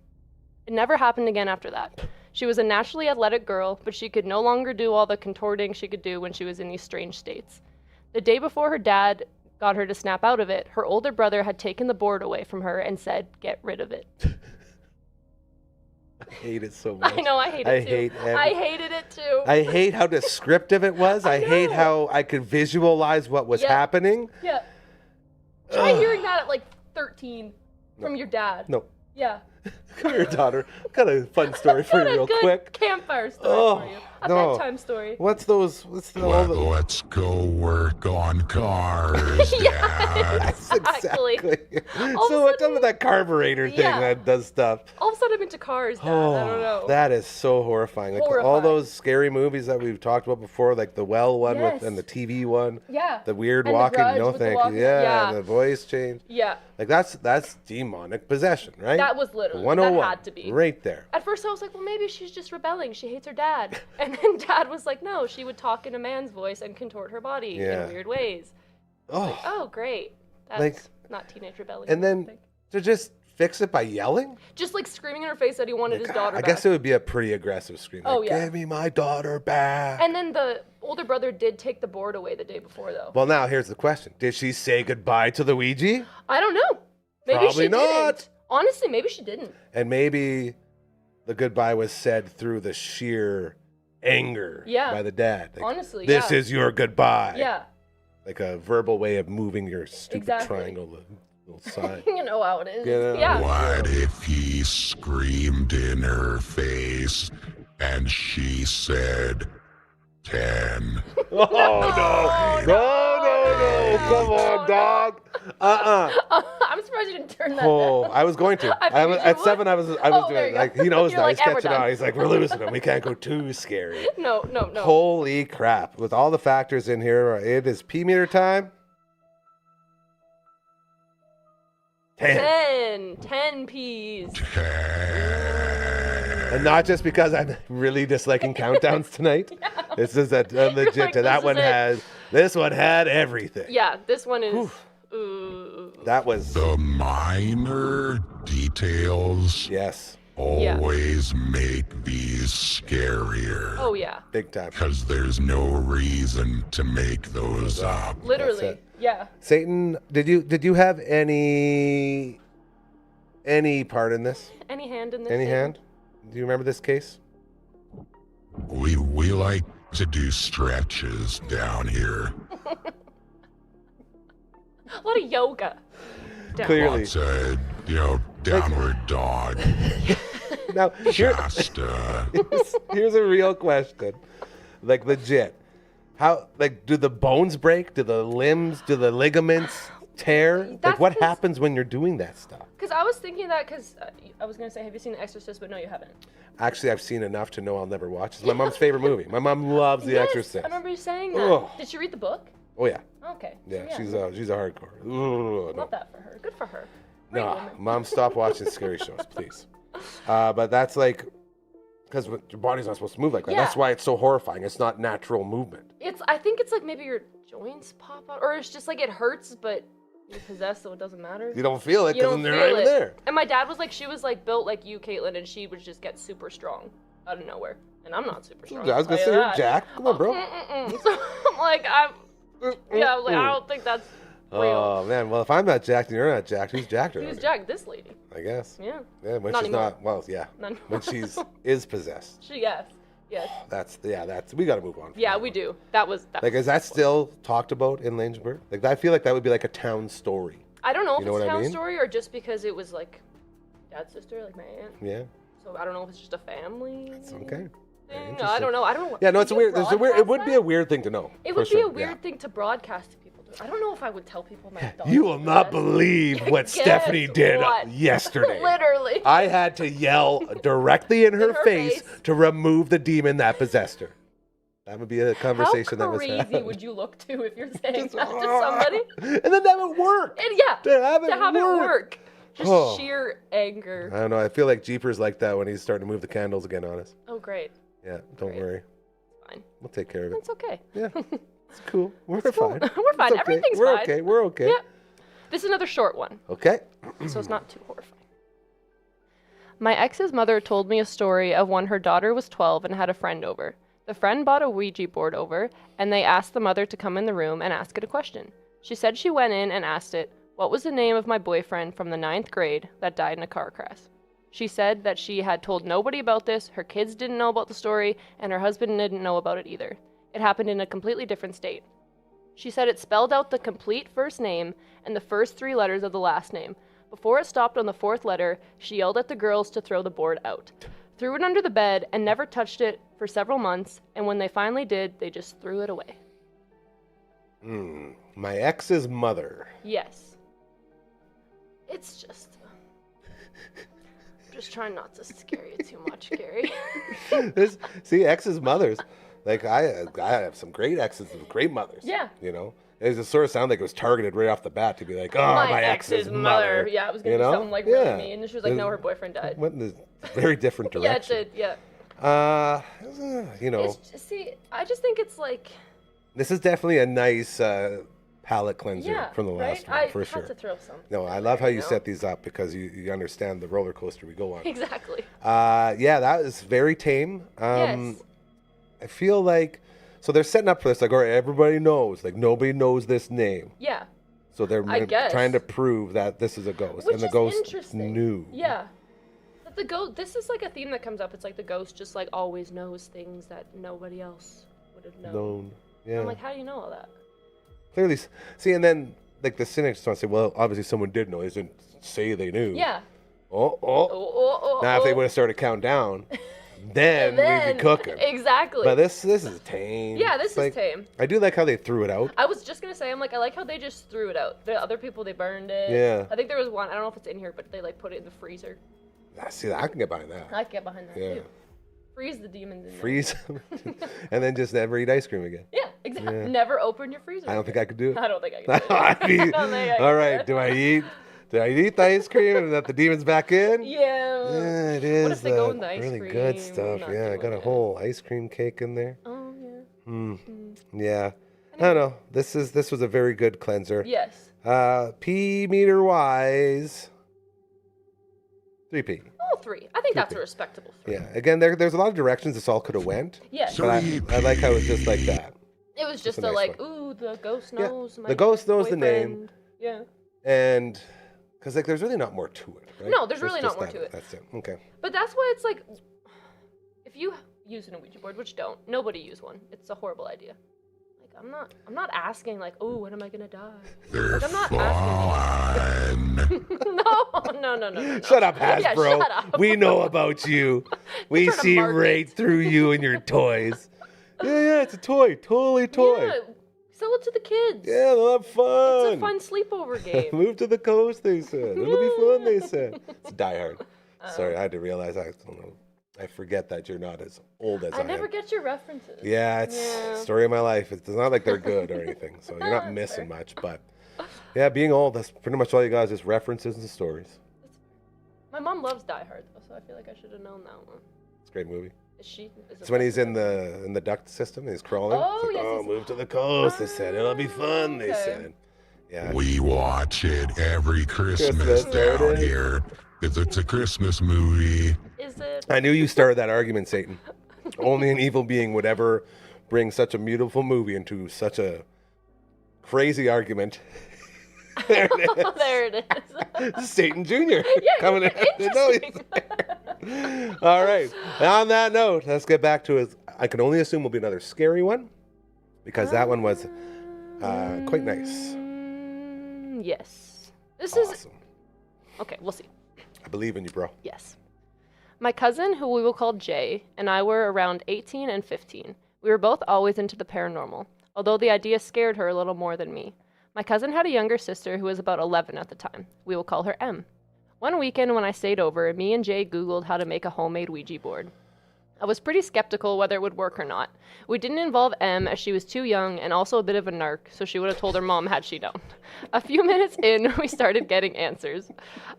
Speaker 1: It never happened again after that. She was a naturally athletic girl, but she could no longer do all the contorting she could do when she was in these strange states. The day before her dad got her to snap out of it, her older brother had taken the board away from her and said, "Get rid of it."
Speaker 2: I hate it so much.
Speaker 1: I know, I hate it too. I hated it too.
Speaker 2: I hate how descriptive it was. I hate how I could visualize what was happening.
Speaker 1: Yeah. Try hearing that at like 13 from your dad.
Speaker 2: No.
Speaker 1: Yeah.
Speaker 2: Come here, daughter. Got a fun story for you real
Speaker 1: good
Speaker 2: quick.
Speaker 1: Campfire story for you. A bedtime story.
Speaker 2: What's all the...
Speaker 3: Let's go work on cars, Dad.
Speaker 2: Yes, exactly.
Speaker 1: All
Speaker 2: So
Speaker 1: of a
Speaker 2: what's up
Speaker 1: sudden-
Speaker 2: with that carburetor thing
Speaker 1: Yeah.
Speaker 2: that does stuff?
Speaker 1: All of a sudden I'm into cars, Dad. I don't know.
Speaker 2: That is so horrifying. Like all
Speaker 1: Horrifying.
Speaker 2: those scary movies that we've talked about before, like the well one
Speaker 1: Yes.
Speaker 2: and the TV one.
Speaker 1: Yeah.
Speaker 2: The weird
Speaker 1: And The
Speaker 2: walking,
Speaker 1: Grudge
Speaker 2: no
Speaker 1: with the
Speaker 2: thank
Speaker 1: walking-
Speaker 2: you. Yeah,
Speaker 1: yeah.
Speaker 2: and the voice change.
Speaker 1: Yeah.
Speaker 2: Like that's demonic possession, right?
Speaker 1: That was literally,
Speaker 2: 101,
Speaker 1: that had to be.
Speaker 2: right there.
Speaker 1: At first I was like, well, maybe she's just rebelling. She hates her dad. And then Dad was like, no, she would talk in a man's voice and contort her body in weird ways.
Speaker 2: Oh,
Speaker 1: Oh, great. That's
Speaker 2: Like-
Speaker 1: not teenage rebellion.
Speaker 2: and
Speaker 1: I
Speaker 2: then
Speaker 1: think.
Speaker 2: to just fix it by yelling?
Speaker 1: Just like screaming in her face that he wanted his daughter
Speaker 2: I
Speaker 1: back.
Speaker 2: guess it would be a pretty aggressive scream.
Speaker 1: Oh,
Speaker 2: Like,
Speaker 1: yeah.
Speaker 2: give me my daughter back.
Speaker 1: And then the older brother did take the board away the day before, though.
Speaker 2: Well, now here's the question. Did she say goodbye to the Ouija?
Speaker 1: I don't know. Maybe
Speaker 2: Probably
Speaker 1: she
Speaker 2: not.
Speaker 1: didn't. Honestly, maybe she didn't.
Speaker 2: And maybe the goodbye was said through the sheer anger by the dad. Like,
Speaker 1: Honestly,
Speaker 2: this
Speaker 1: yeah.
Speaker 2: is your goodbye.
Speaker 1: Yeah.
Speaker 2: Like a verbal way of moving your stupid
Speaker 1: Exactly.
Speaker 2: triangle little sign.
Speaker 1: You know how it is.
Speaker 2: Yeah.
Speaker 1: Yeah.
Speaker 3: What if he screamed in her face and she said 10?
Speaker 2: Oh, no. No. Come on, dog.
Speaker 1: I'm surprised you didn't turn that
Speaker 2: Oh,
Speaker 1: down.
Speaker 2: I was going to.
Speaker 1: I figured you
Speaker 2: At
Speaker 1: would.
Speaker 2: 7, I was
Speaker 1: Oh, there
Speaker 2: doing
Speaker 1: you
Speaker 2: like
Speaker 1: go.
Speaker 2: he knows
Speaker 1: You're
Speaker 2: now.
Speaker 1: like,
Speaker 2: He's
Speaker 1: "And we're
Speaker 2: catching on.
Speaker 1: done."
Speaker 2: He's like, we're losing him. We can't go too scary.
Speaker 1: No.
Speaker 2: Holy crap! With all the factors in here, it is P meter time. 10.
Speaker 1: 10 P's.
Speaker 2: And not just because I'm really disliking countdowns tonight. This is a legit.
Speaker 1: like,
Speaker 2: This one had everything.
Speaker 1: Yeah, this one is.
Speaker 2: That was
Speaker 3: The minor details
Speaker 2: yes,
Speaker 3: always make these scarier.
Speaker 1: Oh yeah,
Speaker 2: big time.
Speaker 3: Because there's no reason to make those up.
Speaker 1: literally.
Speaker 2: it.
Speaker 1: Yeah.
Speaker 2: Satan, did you have any part in this?
Speaker 1: Any hand in this?
Speaker 2: Any
Speaker 1: Satan?
Speaker 2: hand? Do you remember this case?
Speaker 3: We like to do stretches down here.
Speaker 1: A lot of yoga. Down.
Speaker 2: Clearly.
Speaker 3: Lots of, downward dog.
Speaker 2: Now,
Speaker 3: Shasta.
Speaker 2: here's a real question. Like, legit. How, like, do the bones break? Do the limbs, do the ligaments tear? Like,
Speaker 1: That's
Speaker 2: what
Speaker 1: 'cause-
Speaker 2: happens when you're doing that stuff?
Speaker 1: Because I was thinking that because I was going to say, have you seen The Exorcist? But no, you haven't.
Speaker 2: Actually, I've seen enough to know I'll never watch. It's my mom's favorite movie. My mom loves The
Speaker 1: Yes,
Speaker 2: Exorcist.
Speaker 1: I remember you saying that.
Speaker 2: Ugh.
Speaker 1: Did she read the book?
Speaker 2: Oh, yeah.
Speaker 1: Okay.
Speaker 2: Yeah,
Speaker 1: so
Speaker 2: she's a hardcore. Ugh,
Speaker 1: Love
Speaker 2: no.
Speaker 1: that for her. Good for her. Great
Speaker 2: No,
Speaker 1: woman.
Speaker 2: Mom, stop watching scary shows, please. But that's like, because your body's not supposed to move like that.
Speaker 1: Yeah.
Speaker 2: That's why it's so horrifying. It's not natural movement.
Speaker 1: I think it's like maybe your joints pop out, or it's just like it hurts, but you're possessed, so it doesn't matter.
Speaker 2: You don't feel it
Speaker 1: You
Speaker 2: because
Speaker 1: don't
Speaker 2: they're
Speaker 1: feel
Speaker 2: not even
Speaker 1: it.
Speaker 2: there.
Speaker 1: And my dad was like, she was like built like you, Caitlyn, and she would just get super strong out of nowhere. And I'm not super strong.
Speaker 2: I was going to say, you're Jack. Come on, bro.
Speaker 1: So I'm like, I don't think that's real.
Speaker 2: Oh, man. Well, if I'm not jacked and you're not jacked, who's jacked
Speaker 1: He
Speaker 2: around
Speaker 1: was
Speaker 2: here?
Speaker 1: Jack, this lady.
Speaker 2: I guess.
Speaker 1: Yeah.
Speaker 2: Yeah, when
Speaker 1: Not
Speaker 2: she's
Speaker 1: anymore.
Speaker 2: not, well, yeah.
Speaker 1: Not
Speaker 2: When
Speaker 1: anymore.
Speaker 2: she's is possessed.
Speaker 1: Yes.
Speaker 2: That's, we got to move on. from
Speaker 1: Yeah,
Speaker 2: that
Speaker 1: we
Speaker 2: one.
Speaker 1: do. That was.
Speaker 2: Like, is that still talked about in Langeberg? Like, I feel like that would be like a town story.
Speaker 1: I don't know if
Speaker 2: You know
Speaker 1: it's a
Speaker 2: what I
Speaker 1: town
Speaker 2: mean?
Speaker 1: story or just because it was like dad's sister, like my aunt.
Speaker 2: Yeah.
Speaker 1: So I don't know if it's just a family.
Speaker 2: It's okay.
Speaker 1: thing.
Speaker 2: Interesting.
Speaker 1: I don't know.
Speaker 2: Yeah, no, it's
Speaker 1: Would
Speaker 2: a
Speaker 1: you
Speaker 2: weird. There's a weird. It
Speaker 1: broadcast
Speaker 2: would be
Speaker 1: that?
Speaker 2: a weird thing to know.
Speaker 1: It
Speaker 2: for
Speaker 1: would be
Speaker 2: sure,
Speaker 1: a weird
Speaker 2: yeah.
Speaker 1: thing to broadcast to people. I don't know if I would tell people my dog.
Speaker 2: You will
Speaker 1: was
Speaker 2: not
Speaker 1: possessed.
Speaker 2: believe what
Speaker 1: Guess
Speaker 2: Stephanie did
Speaker 1: what?
Speaker 2: yesterday.
Speaker 1: Literally.
Speaker 2: I had to yell directly in her,
Speaker 1: her
Speaker 2: face
Speaker 1: face.
Speaker 2: to remove the demon that possessed her. That would be a conversation that was
Speaker 1: How
Speaker 2: had.
Speaker 1: crazy would you look to if you're saying
Speaker 2: Just,
Speaker 1: that to somebody?
Speaker 2: And then that would work.
Speaker 1: And yeah,
Speaker 2: To have it work.
Speaker 1: work. Just
Speaker 2: Oh.
Speaker 1: sheer anger.
Speaker 2: I don't know. I feel like Jeepers like that when he's starting to move the candles again on us.
Speaker 1: Oh, great.
Speaker 2: Yeah, don't
Speaker 1: Great.
Speaker 2: worry.
Speaker 1: Fine.
Speaker 2: We'll take care of it.
Speaker 1: It's okay.
Speaker 2: Yeah, it's cool. We're
Speaker 1: It's cool.
Speaker 2: fine.
Speaker 1: We're fine.
Speaker 2: It's okay.
Speaker 1: Everything's
Speaker 2: We're
Speaker 1: fine.
Speaker 2: okay. We're okay.
Speaker 1: Yeah. This is another short one,
Speaker 2: Okay.
Speaker 1: so it's not too horrifying. My ex's mother told me a story of when her daughter was 12 and had a friend over. The friend brought a Ouija board over, and they asked the mother to come in the room and ask it a question. She said she went in and asked it, "What was the name of my boyfriend from the 9th grade that died in a car crash?" She said that she had told nobody about this, her kids didn't know about the story, and her husband didn't know about it either. It happened in a completely different state. She said it spelled out the complete first name and the first 3 letters of the last name. Before it stopped on the 4th letter, she yelled at the girls to throw the board out. Threw it under the bed and never touched it for several months, and when they finally did, they just threw it away.
Speaker 2: My ex's mother.
Speaker 1: Yes. It's just... just trying not to scare you too much, Gary.
Speaker 2: See, exes' mothers. Like I have some great exes with great mothers.
Speaker 1: Yeah.
Speaker 2: You know, it just sort of sounded like it was targeted right off the bat to be like, oh, my ex's mother.
Speaker 1: Yeah, it was gonna
Speaker 2: You
Speaker 1: be
Speaker 2: know?
Speaker 1: something like really
Speaker 2: Yeah.
Speaker 1: mean, and she was like, "No, her boyfriend died."
Speaker 2: Went in a very different
Speaker 1: Yeah, it
Speaker 2: direction.
Speaker 1: did. Yeah.
Speaker 2: You know,
Speaker 1: It's just, see, I just think it's like,
Speaker 2: this is definitely a nice palate cleanser
Speaker 1: yeah,
Speaker 2: from the last
Speaker 1: right?
Speaker 2: one, for
Speaker 1: I
Speaker 2: sure.
Speaker 1: had to throw something.
Speaker 2: No, I
Speaker 1: in
Speaker 2: love
Speaker 1: there,
Speaker 2: how you
Speaker 1: know?
Speaker 2: set these up because you understand the roller coaster we go on.
Speaker 1: Exactly.
Speaker 2: Yeah, that is very tame.
Speaker 1: Yes.
Speaker 2: I feel like, so they're setting up for this, like, all right, everybody knows, like, nobody knows this name.
Speaker 1: Yeah.
Speaker 2: So they're
Speaker 1: I guess.
Speaker 2: trying to prove that this is a ghost.
Speaker 1: Which
Speaker 2: and the
Speaker 1: is
Speaker 2: ghost
Speaker 1: interesting.
Speaker 2: knew.
Speaker 1: Yeah. But the ghost, this is like a theme that comes up. It's like the ghost just like always knows things that nobody else would have known.
Speaker 2: Known. Yeah.
Speaker 1: I'm like, how do you know all that?
Speaker 2: Clearly. See, and then, like, the cynics want to say, well, obviously someone did know. They didn't say they knew.
Speaker 1: Yeah.
Speaker 2: Oh. Now, if they would have started counting down, then we'd be cooking.
Speaker 1: Exactly.
Speaker 2: But this is tame.
Speaker 1: Yeah, this
Speaker 2: It's
Speaker 1: is
Speaker 2: like,
Speaker 1: tame.
Speaker 2: I do like how they threw it out.
Speaker 1: I was just gonna say, I'm like, I like how they just threw it out. The other people, they burned it.
Speaker 2: Yeah.
Speaker 1: I think there was one, I don't know if it's in here, but they like put it in the freezer.
Speaker 2: See, I can get behind that.
Speaker 1: I can get behind that
Speaker 2: Yeah.
Speaker 1: too. Freeze the demons in there.
Speaker 2: Freeze them, and then just never eat ice cream again.
Speaker 1: Yeah, exactly.
Speaker 2: Yeah.
Speaker 1: Never open your freezer.
Speaker 2: I don't think I could do it.
Speaker 1: I don't think I can do it.
Speaker 2: I'd be,
Speaker 1: I don't think I can
Speaker 2: all
Speaker 1: do
Speaker 2: right,
Speaker 1: it.
Speaker 2: do I eat the ice cream and let the demons back in?
Speaker 1: Yeah.
Speaker 2: Yeah, it is.
Speaker 1: What if they go in the ice
Speaker 2: really
Speaker 1: cream?
Speaker 2: good stuff.
Speaker 1: Not
Speaker 2: Yeah, I
Speaker 1: doing
Speaker 2: got a
Speaker 1: it.
Speaker 2: whole ice cream cake in there.
Speaker 1: Oh yeah.
Speaker 2: Yeah. I don't know. This was a very good cleanser.
Speaker 1: Yes.
Speaker 2: P meter wise, 3P.
Speaker 1: Oh, 3. I think that's a respectable 3.
Speaker 2: Yeah. Again, there's a lot of directions this all could have went,
Speaker 1: Yes.
Speaker 2: but I like how it's just like that.
Speaker 1: It was just
Speaker 2: a
Speaker 1: a
Speaker 2: nice
Speaker 1: like,
Speaker 2: one.
Speaker 1: ooh, the ghost
Speaker 2: Yeah,
Speaker 1: knows. My
Speaker 2: the ghost knows the name.
Speaker 1: boyfriend. Yeah.
Speaker 2: And because like there's really not more to it, right?
Speaker 1: No, there's
Speaker 2: It's
Speaker 1: really
Speaker 2: just
Speaker 1: not more to it.
Speaker 2: That's it. Okay.
Speaker 1: But that's why it's like, if you use an Ouija board, which don't, nobody use one. It's a horrible idea. Like I'm not asking like, oh, when am I gonna die?
Speaker 3: They're
Speaker 1: Like, I'm not asking.
Speaker 3: fun.
Speaker 1: No.
Speaker 2: Shut up, Hasbro.
Speaker 1: Yeah, shut up.
Speaker 2: We know about you. We
Speaker 1: trying to
Speaker 2: see
Speaker 1: market.
Speaker 2: right through you and your toys. Yeah, it's a toy. Totally toy.
Speaker 1: Yeah, sell it to the kids.
Speaker 2: Yeah, they'll have fun.
Speaker 1: It's a fun sleepover game.
Speaker 2: Move to the coast, they said. It'll be fun, they said. It's Die Hard. Sorry, I had to realize I don't know. I forget that you're not as old as I
Speaker 1: I
Speaker 2: am.
Speaker 1: never get your references.
Speaker 2: Yeah, it's
Speaker 1: Yeah.
Speaker 2: story of my life. It's not like they're good or anything, so you're not
Speaker 1: That's
Speaker 2: missing
Speaker 1: fair.
Speaker 2: much. But yeah, being old, that's pretty much all you got is just references and stories.
Speaker 1: My mom loves Die Hard though, so I feel like I should have known that one.
Speaker 2: It's a great movie.
Speaker 1: Is she?
Speaker 2: It's when he's in the duct system and he's crawling.
Speaker 1: Oh,
Speaker 2: It's like,
Speaker 1: yes,
Speaker 2: oh,
Speaker 1: yes.
Speaker 2: move to the coast, they said. It'll be fun, they
Speaker 1: Okay.
Speaker 2: said. Yeah.
Speaker 3: We watch it every Christmas
Speaker 2: Christmas, there it
Speaker 3: down
Speaker 2: is.
Speaker 3: here. It's a Christmas movie.
Speaker 1: Is it?
Speaker 2: I knew you started that argument, Satan. Only an evil being would ever bring such a beautiful movie into such a crazy argument. There it is.
Speaker 1: There it is.
Speaker 2: This is Satan Jr.
Speaker 1: Yeah,
Speaker 2: coming in. No, he's
Speaker 1: interesting.
Speaker 2: there. All right. On that note, let's get back to it. I can only assume will be another scary one because that one was quite nice.
Speaker 1: Yes. This is
Speaker 2: Awesome.
Speaker 1: okay. We'll see.
Speaker 2: I believe in you, bro.
Speaker 1: Yes. My cousin, who we will call Jay, and I were around 18 and 15. We were both always into the paranormal, although the idea scared her a little more than me. My cousin had a younger sister who was about 11 at the time. We will call her M. One weekend when I stayed over, me and Jay Googled how to make a homemade Ouija board. I was pretty skeptical whether it would work or not. We didn't involve M as she was too young and also a bit of a narc, so she would have told her mom had she known. A few minutes in, we started getting answers.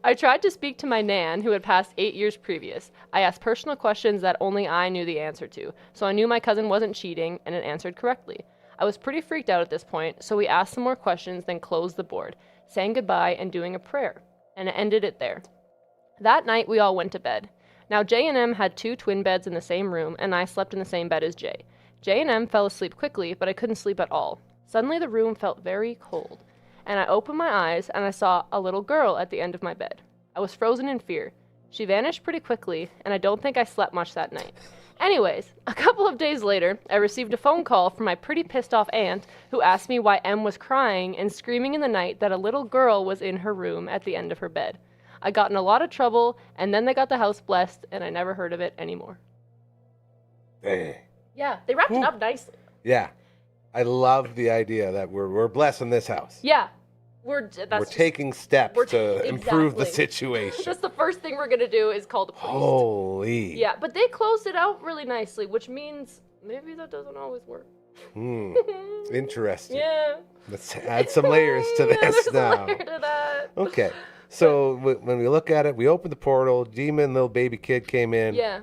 Speaker 1: I tried to speak to my nan, who had passed 8 years previous. I asked personal questions that only I knew the answer to, so I knew my cousin wasn't cheating and it answered correctly. I was pretty freaked out at this point, so we asked some more questions, then closed the board, saying goodbye and doing a prayer, and it ended it there. That night, we all went to bed. Now, Jay and M had 2 twin beds in the same room, and I slept in the same bed as Jay. Jay and M fell asleep quickly, but I couldn't sleep at all. Suddenly, the room felt very cold, and I opened my eyes, and I saw a little girl at the end of my bed. I was frozen in fear. She vanished pretty quickly, and I don't think I slept much that night. Anyways, a couple of days later, I received a phone call from my pretty pissed off aunt, who asked me why M was crying and screaming in the night that a little girl was in her room at the end of her bed. I got in a lot of trouble, and then they got the house blessed, and I never heard of it anymore.
Speaker 2: Dang.
Speaker 1: Yeah, they wrapped it
Speaker 2: Ooh.
Speaker 1: up nicely.
Speaker 2: Yeah. I love the idea that we're blessed in this house.
Speaker 1: Yeah,
Speaker 2: We're taking steps to improve the
Speaker 1: exactly.
Speaker 2: situation.
Speaker 1: Just the first thing we're gonna do is call the priest.
Speaker 2: Holy.
Speaker 1: Yeah, but they closed it out really nicely, which means maybe that doesn't always work.
Speaker 2: Interesting.
Speaker 1: Yeah.
Speaker 2: Let's add some layers to
Speaker 1: Yeah,
Speaker 2: this
Speaker 1: there's a
Speaker 2: now.
Speaker 1: layer to that.
Speaker 2: Okay. So when we look at it, we opened the portal. Demon, little baby kid came in.
Speaker 1: Yeah.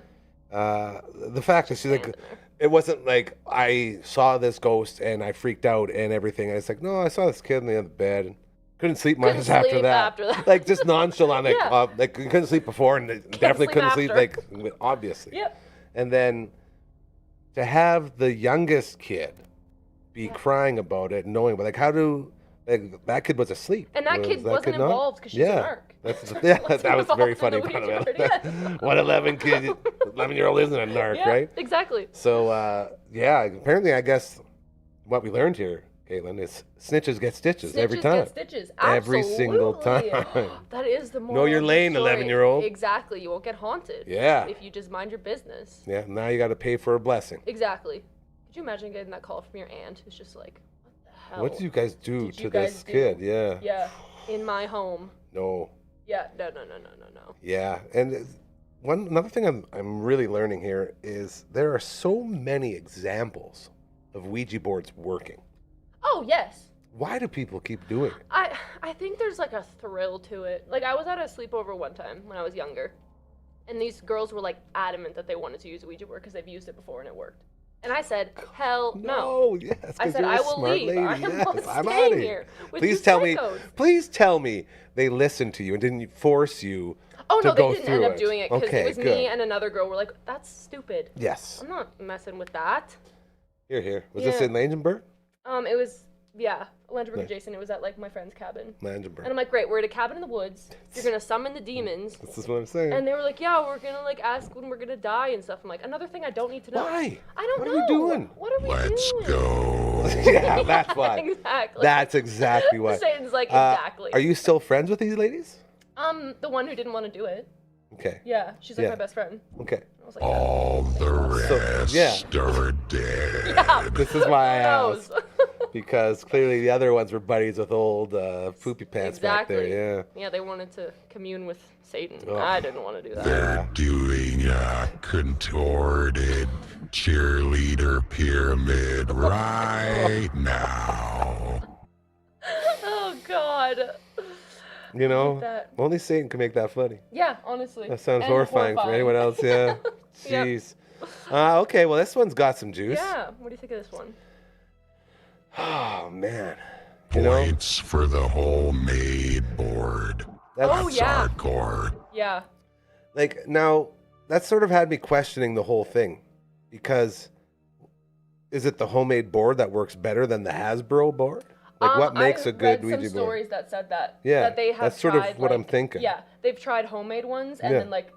Speaker 2: The fact is, she's like, it wasn't like I saw this ghost and I freaked out and everything. And it's like, no, I saw this kid in the other bed and couldn't sleep much
Speaker 1: Couldn't
Speaker 2: after
Speaker 1: sleep
Speaker 2: that.
Speaker 1: after that.
Speaker 2: Like just nonchalant, like
Speaker 1: Yeah.
Speaker 2: like you couldn't sleep before and definitely
Speaker 1: sleep
Speaker 2: couldn't sleep
Speaker 1: after.
Speaker 2: like obviously.
Speaker 1: Yep.
Speaker 2: And then to have the youngest kid be crying about it, knowing, but like how do like that kid was asleep.
Speaker 1: And that kid wasn't
Speaker 2: not?
Speaker 1: involved because she's a narc.
Speaker 2: That was very funny.
Speaker 1: involved in the
Speaker 2: By the way.
Speaker 1: Ouija board,
Speaker 2: What 11-year-old isn't a narc,
Speaker 1: Yeah,
Speaker 2: right?
Speaker 1: exactly.
Speaker 2: So yeah, apparently I guess what we learned here Caitlyn, is snitches get stitches every
Speaker 1: Snitches
Speaker 2: time.
Speaker 1: get stitches.
Speaker 2: Every single
Speaker 1: Absolutely.
Speaker 2: time.
Speaker 1: That is the moral
Speaker 2: Know your
Speaker 1: of the
Speaker 2: lane,
Speaker 1: story.
Speaker 2: 11-year-old.
Speaker 1: Exactly. You won't get haunted.
Speaker 2: Yeah.
Speaker 1: If you just mind your business.
Speaker 2: Yeah, now you got to pay for a blessing.
Speaker 1: Exactly. Could you imagine getting that call from your aunt who's just like, what the hell?
Speaker 2: What did you guys do
Speaker 1: did
Speaker 2: to
Speaker 1: you
Speaker 2: this
Speaker 1: guys do?"
Speaker 2: kid? Yeah.
Speaker 1: Yeah. In my home.
Speaker 2: No.
Speaker 1: Yeah. No.
Speaker 2: Yeah, and another thing I'm really learning here is there are so many examples of Ouija boards working.
Speaker 1: Oh, yes.
Speaker 2: Why do people keep doing it?
Speaker 1: I think there's like a thrill to it. Like I was at a sleepover one time when I was younger, and these girls were like adamant that they wanted to use a Ouija board because they've used it before and it worked. And I said, hell no.
Speaker 2: Yes,
Speaker 1: I
Speaker 2: 'cause
Speaker 1: said,
Speaker 2: you're a
Speaker 1: I will
Speaker 2: smart
Speaker 1: leave.
Speaker 2: lady.
Speaker 1: I am
Speaker 2: Yes,
Speaker 1: not
Speaker 2: I'm
Speaker 1: staying
Speaker 2: outta
Speaker 1: here with
Speaker 2: Please
Speaker 1: you
Speaker 2: tell
Speaker 1: psychos.
Speaker 2: please tell me they listened to you and didn't force you
Speaker 1: Oh,
Speaker 2: to
Speaker 1: no,
Speaker 2: go
Speaker 1: they didn't
Speaker 2: through
Speaker 1: end up doing it because
Speaker 2: Okay,
Speaker 1: it was
Speaker 2: good.
Speaker 1: me and another girl were like, that's stupid.
Speaker 2: Yes.
Speaker 1: I'm not messing with that.
Speaker 2: Here. Was this
Speaker 1: Yeah.
Speaker 2: in Langenberg?
Speaker 1: It was, yeah, Landerberg
Speaker 2: Yeah.
Speaker 1: adjacent. It was at like my friend's cabin.
Speaker 2: Langenberg.
Speaker 1: And I'm like, great, we're at a cabin in the woods. You're going to summon the demons.
Speaker 2: This is what I'm saying.
Speaker 1: And they were like, yeah, we're going to like ask when we're going to die and stuff. I'm like, another thing I don't need to know.
Speaker 2: Why?
Speaker 1: I don't
Speaker 2: What
Speaker 1: know.
Speaker 2: are we doing?
Speaker 1: What are we
Speaker 3: Let's
Speaker 1: doing?
Speaker 3: go.
Speaker 2: Yeah, that's why.
Speaker 1: Exactly.
Speaker 2: That's exactly why.
Speaker 1: Satan's like, exactly.
Speaker 2: Are you still friends with these ladies?
Speaker 1: The one who didn't want to do it.
Speaker 2: Okay.
Speaker 1: Yeah, she's like
Speaker 2: Yeah.
Speaker 1: my best friend.
Speaker 2: Okay.
Speaker 1: I was like, yeah.
Speaker 3: All the rest are dead.
Speaker 1: Yeah.
Speaker 2: This is why I
Speaker 1: Who knows?
Speaker 2: asked. Because clearly the other ones were buddies with old poopy pants back
Speaker 1: Exactly.
Speaker 2: there.
Speaker 1: Yeah, they wanted to commune with Satan.
Speaker 2: Ugh.
Speaker 1: I didn't want to do that.
Speaker 3: They're doing a contorted cheerleader pyramid right now.
Speaker 1: Oh, God.
Speaker 2: Yeah. You know,
Speaker 1: that.
Speaker 2: only Satan can make that funny.
Speaker 1: Yeah, honestly.
Speaker 2: That sounds
Speaker 1: And
Speaker 2: horrifying for anyone else. Yeah.
Speaker 1: Yep.
Speaker 2: Jeez. Okay, well, this one's got some juice.
Speaker 1: Yeah, what do you think of this one?
Speaker 2: Oh, man. You know,
Speaker 3: Points for the homemade board.
Speaker 2: that's,
Speaker 1: Oh,
Speaker 3: That's
Speaker 1: yeah.
Speaker 3: hardcore.
Speaker 1: Yeah.
Speaker 2: like, now, that sort of had me questioning the whole thing. Because is it the homemade board that works better than the Hasbro board? Like, what makes a good
Speaker 1: I've read
Speaker 2: Ouija
Speaker 1: some
Speaker 2: board?
Speaker 1: stories that said that.
Speaker 2: Yeah,
Speaker 1: That they have
Speaker 2: that's sort of
Speaker 1: tried,
Speaker 2: what I'm
Speaker 1: like-
Speaker 2: thinking.
Speaker 1: Yeah, they've tried homemade ones and
Speaker 2: Yeah.
Speaker 1: then like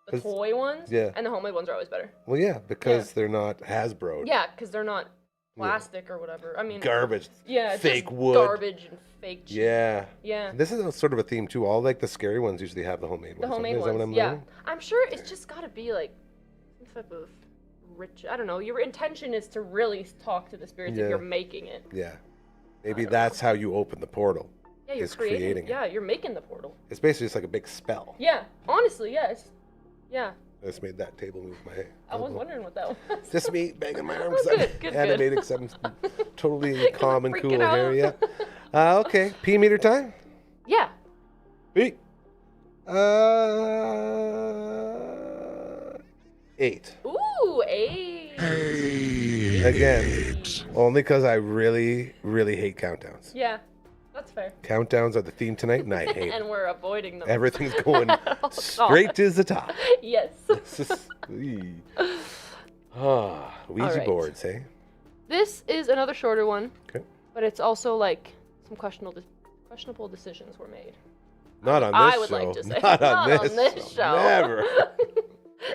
Speaker 1: the
Speaker 2: 'Cause-
Speaker 1: toy ones.
Speaker 2: yeah.
Speaker 1: And the homemade ones are always better.
Speaker 2: Well, yeah, because they're not Hasbro.
Speaker 1: Yeah, because they're not plastic or whatever. I mean,
Speaker 2: Garbage.
Speaker 1: yeah, it's
Speaker 2: Fake
Speaker 1: just
Speaker 2: wood.
Speaker 1: garbage and fake cheap.
Speaker 2: Yeah.
Speaker 1: Yeah.
Speaker 2: This is a sort of a theme, too. All, like, the scary ones usually have the homemade ones.
Speaker 1: The homemade
Speaker 2: Is that what
Speaker 1: ones.
Speaker 2: I'm
Speaker 1: Yeah.
Speaker 2: learning?
Speaker 1: I'm sure it's just got to be like some type of rich. I don't know. Your intention is to really talk to the spirits
Speaker 2: Yeah.
Speaker 1: if you're making it.
Speaker 2: Yeah. Maybe that's how you open the portal.
Speaker 1: Yeah, you're
Speaker 2: is
Speaker 1: creating.
Speaker 2: it.
Speaker 1: Yeah, you're making the portal.
Speaker 2: It's basically just like a big spell.
Speaker 1: Yeah. Honestly, yes. Yeah.
Speaker 2: I just made that table move my head.
Speaker 1: I was wondering what that was.
Speaker 2: Just me banging my arms.
Speaker 1: Oh, good, good,
Speaker 2: animated because I'm totally calm and
Speaker 1: freaking
Speaker 2: cool
Speaker 1: out.
Speaker 2: here. Yeah. Okay. P meter time.
Speaker 1: Yeah.
Speaker 2: P. 8.
Speaker 1: Ooh, A.
Speaker 3: Hey.
Speaker 2: Again, only because I really, really hate countdowns.
Speaker 1: Yeah, that's fair.
Speaker 2: Countdowns are the theme tonight, and I hate
Speaker 1: And we're avoiding them.
Speaker 2: everything's going
Speaker 1: Oh,
Speaker 2: straight to the top.
Speaker 1: Yes.
Speaker 2: It's just, Ouija
Speaker 1: right.
Speaker 2: boards, hey?
Speaker 1: This is another shorter one,
Speaker 2: Okay.
Speaker 1: but it's also like some questionable decisions were made.
Speaker 2: Not on this
Speaker 1: I would
Speaker 2: show.
Speaker 1: like to say.
Speaker 2: Not on this show. Never.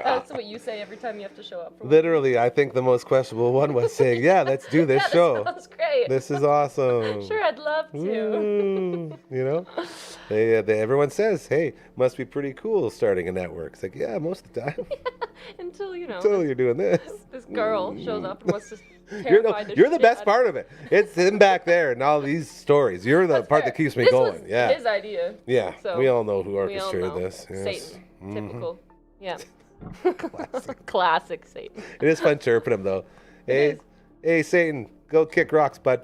Speaker 1: That's what you say every time you have to show up. For
Speaker 2: Literally, I think the most questionable one was saying, yeah, let's do this
Speaker 1: yeah,
Speaker 2: show.
Speaker 1: That sounds great.
Speaker 2: This is awesome.
Speaker 1: Sure, I'd love to.
Speaker 2: Ooh, you know, everyone says, "Hey, must be pretty cool starting a network." It's like, yeah, most of the time.
Speaker 1: Until you know,
Speaker 2: Until you're doing this.
Speaker 1: this girl shows up and wants to
Speaker 2: You're
Speaker 1: terrify
Speaker 2: the
Speaker 1: shit
Speaker 2: best
Speaker 1: out of
Speaker 2: part of it. It's him back there and all these stories. You're the
Speaker 1: That's
Speaker 2: part
Speaker 1: fair.
Speaker 2: that keeps me
Speaker 1: This
Speaker 2: going.
Speaker 1: was
Speaker 2: Yeah.
Speaker 1: his idea.
Speaker 2: Yeah.
Speaker 1: So,
Speaker 2: we all know who
Speaker 1: We all
Speaker 2: orchestrated
Speaker 1: know.
Speaker 2: this. Yes.
Speaker 1: Satan.
Speaker 2: Mhm.
Speaker 1: Typical. Yeah.
Speaker 2: Classic.
Speaker 1: Classic Satan.
Speaker 2: It is fun chirping him though. Hey,
Speaker 1: is.
Speaker 2: hey, Satan, go kick rocks, bud.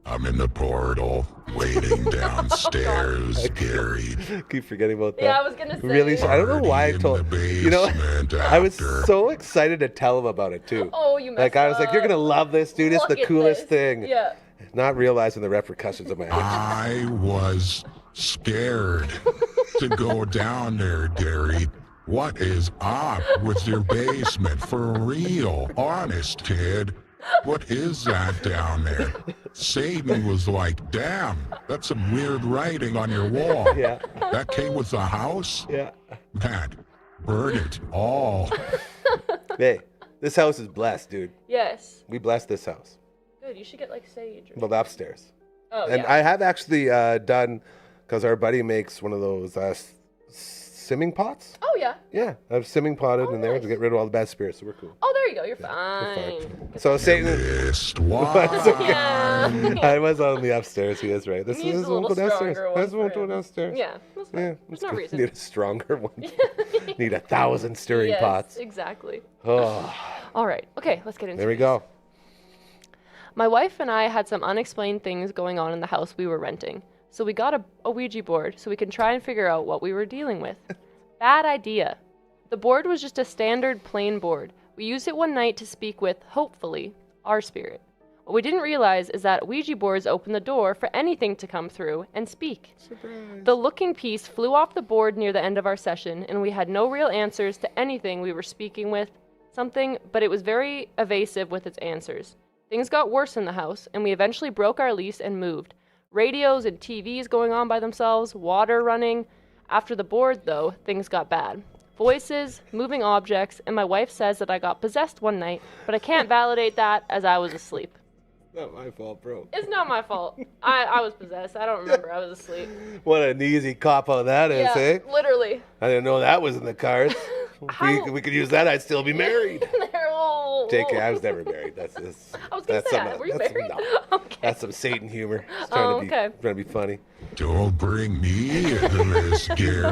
Speaker 3: I'm in the portal, waiting downstairs, Gary.
Speaker 2: Keep forgetting about that.
Speaker 1: Yeah, I was gonna say.
Speaker 2: Really, I don't know why I
Speaker 3: Party in
Speaker 2: told
Speaker 3: the
Speaker 2: you know.
Speaker 3: basement
Speaker 2: I was
Speaker 3: after.
Speaker 2: so excited to tell him about it too.
Speaker 1: Oh, you messed
Speaker 2: Like I was like, "You're
Speaker 1: up.
Speaker 2: gonna love this, dude. It's
Speaker 1: Look
Speaker 2: the
Speaker 1: at
Speaker 2: coolest
Speaker 1: this.
Speaker 2: thing."
Speaker 1: Yeah.
Speaker 2: Not realizing the repercussions of my actions.
Speaker 3: I was scared to go down there, Gary. What is up with your basement? For real? Honest, kid. What is that down there? Satan was like, damn, that's some weird writing on your wall.
Speaker 2: Yeah,
Speaker 3: That came with the house?
Speaker 2: yeah.
Speaker 3: Man, burn it all.
Speaker 2: Hey, this house is blessed, dude.
Speaker 1: Yes.
Speaker 2: We blessed this house.
Speaker 1: good. You should get like sage. Or
Speaker 2: Well, upstairs.
Speaker 1: oh,
Speaker 2: And
Speaker 1: yeah.
Speaker 2: I have actually done, because our buddy makes one of those simming pots.
Speaker 1: Oh, yeah.
Speaker 2: Yeah, I've simming potted
Speaker 1: Oh,
Speaker 2: in there to
Speaker 1: nice.
Speaker 2: get rid of all the bad spirits, so we're cool.
Speaker 1: Oh, there you go. You're
Speaker 2: We're
Speaker 1: fine.
Speaker 2: fine. So Satan,
Speaker 3: Missed one.
Speaker 2: That's okay.
Speaker 1: Yeah.
Speaker 2: I was on the upstairs. He is right. This
Speaker 1: Needs
Speaker 2: is
Speaker 1: a
Speaker 2: won't go
Speaker 1: little
Speaker 2: downstairs.
Speaker 1: stronger one
Speaker 2: This won't
Speaker 1: for
Speaker 2: go
Speaker 1: him.
Speaker 2: downstairs.
Speaker 1: Yeah. That's fine.
Speaker 2: Yeah,
Speaker 1: There's no reason.
Speaker 2: Need a stronger one. Need 1,000 stirring
Speaker 1: yes,
Speaker 2: pots.
Speaker 1: exactly.
Speaker 2: Oh,
Speaker 1: All right. Okay, let's get into
Speaker 2: there we
Speaker 1: these.
Speaker 2: go.
Speaker 1: My wife and I had some unexplained things going on in the house we were renting. So we got a Ouija board so we can try and figure out what we were dealing with. Bad idea. The board was just a standard plain board. We used it one night to speak with, hopefully, our spirit. What we didn't realize is that Ouija boards open the door for anything to come through and speak.
Speaker 2: Surprise.
Speaker 1: The looking piece flew off the board near the end of our session, and we had no real answers to anything we were speaking with. Something, but it was very evasive with its answers. Things got worse in the house, and we eventually broke our lease and moved. Radios and TVs going on by themselves, water running. After the board, though, things got bad. Voices, moving objects, and my wife says that I got possessed one night, but I can't validate that as I was asleep.
Speaker 2: Not my fault, bro.
Speaker 1: It's not my fault. I was possessed. I don't remember. I was asleep.
Speaker 2: What an easy cop out that is,
Speaker 1: Yeah,
Speaker 2: eh?
Speaker 1: literally.
Speaker 2: I didn't know that was in the cards.
Speaker 1: How-
Speaker 2: we could use that. I'd still be married.
Speaker 1: Oh,
Speaker 2: JK, I was never married. That's just.
Speaker 1: I was gonna
Speaker 2: that's
Speaker 1: say,
Speaker 2: some-
Speaker 1: were you
Speaker 2: that's-
Speaker 1: married?
Speaker 2: no.
Speaker 1: Okay.
Speaker 2: That's some Satan humor. Just
Speaker 1: Oh,
Speaker 2: trying
Speaker 1: okay.
Speaker 2: to be funny.
Speaker 3: Don't bring me into this, gear.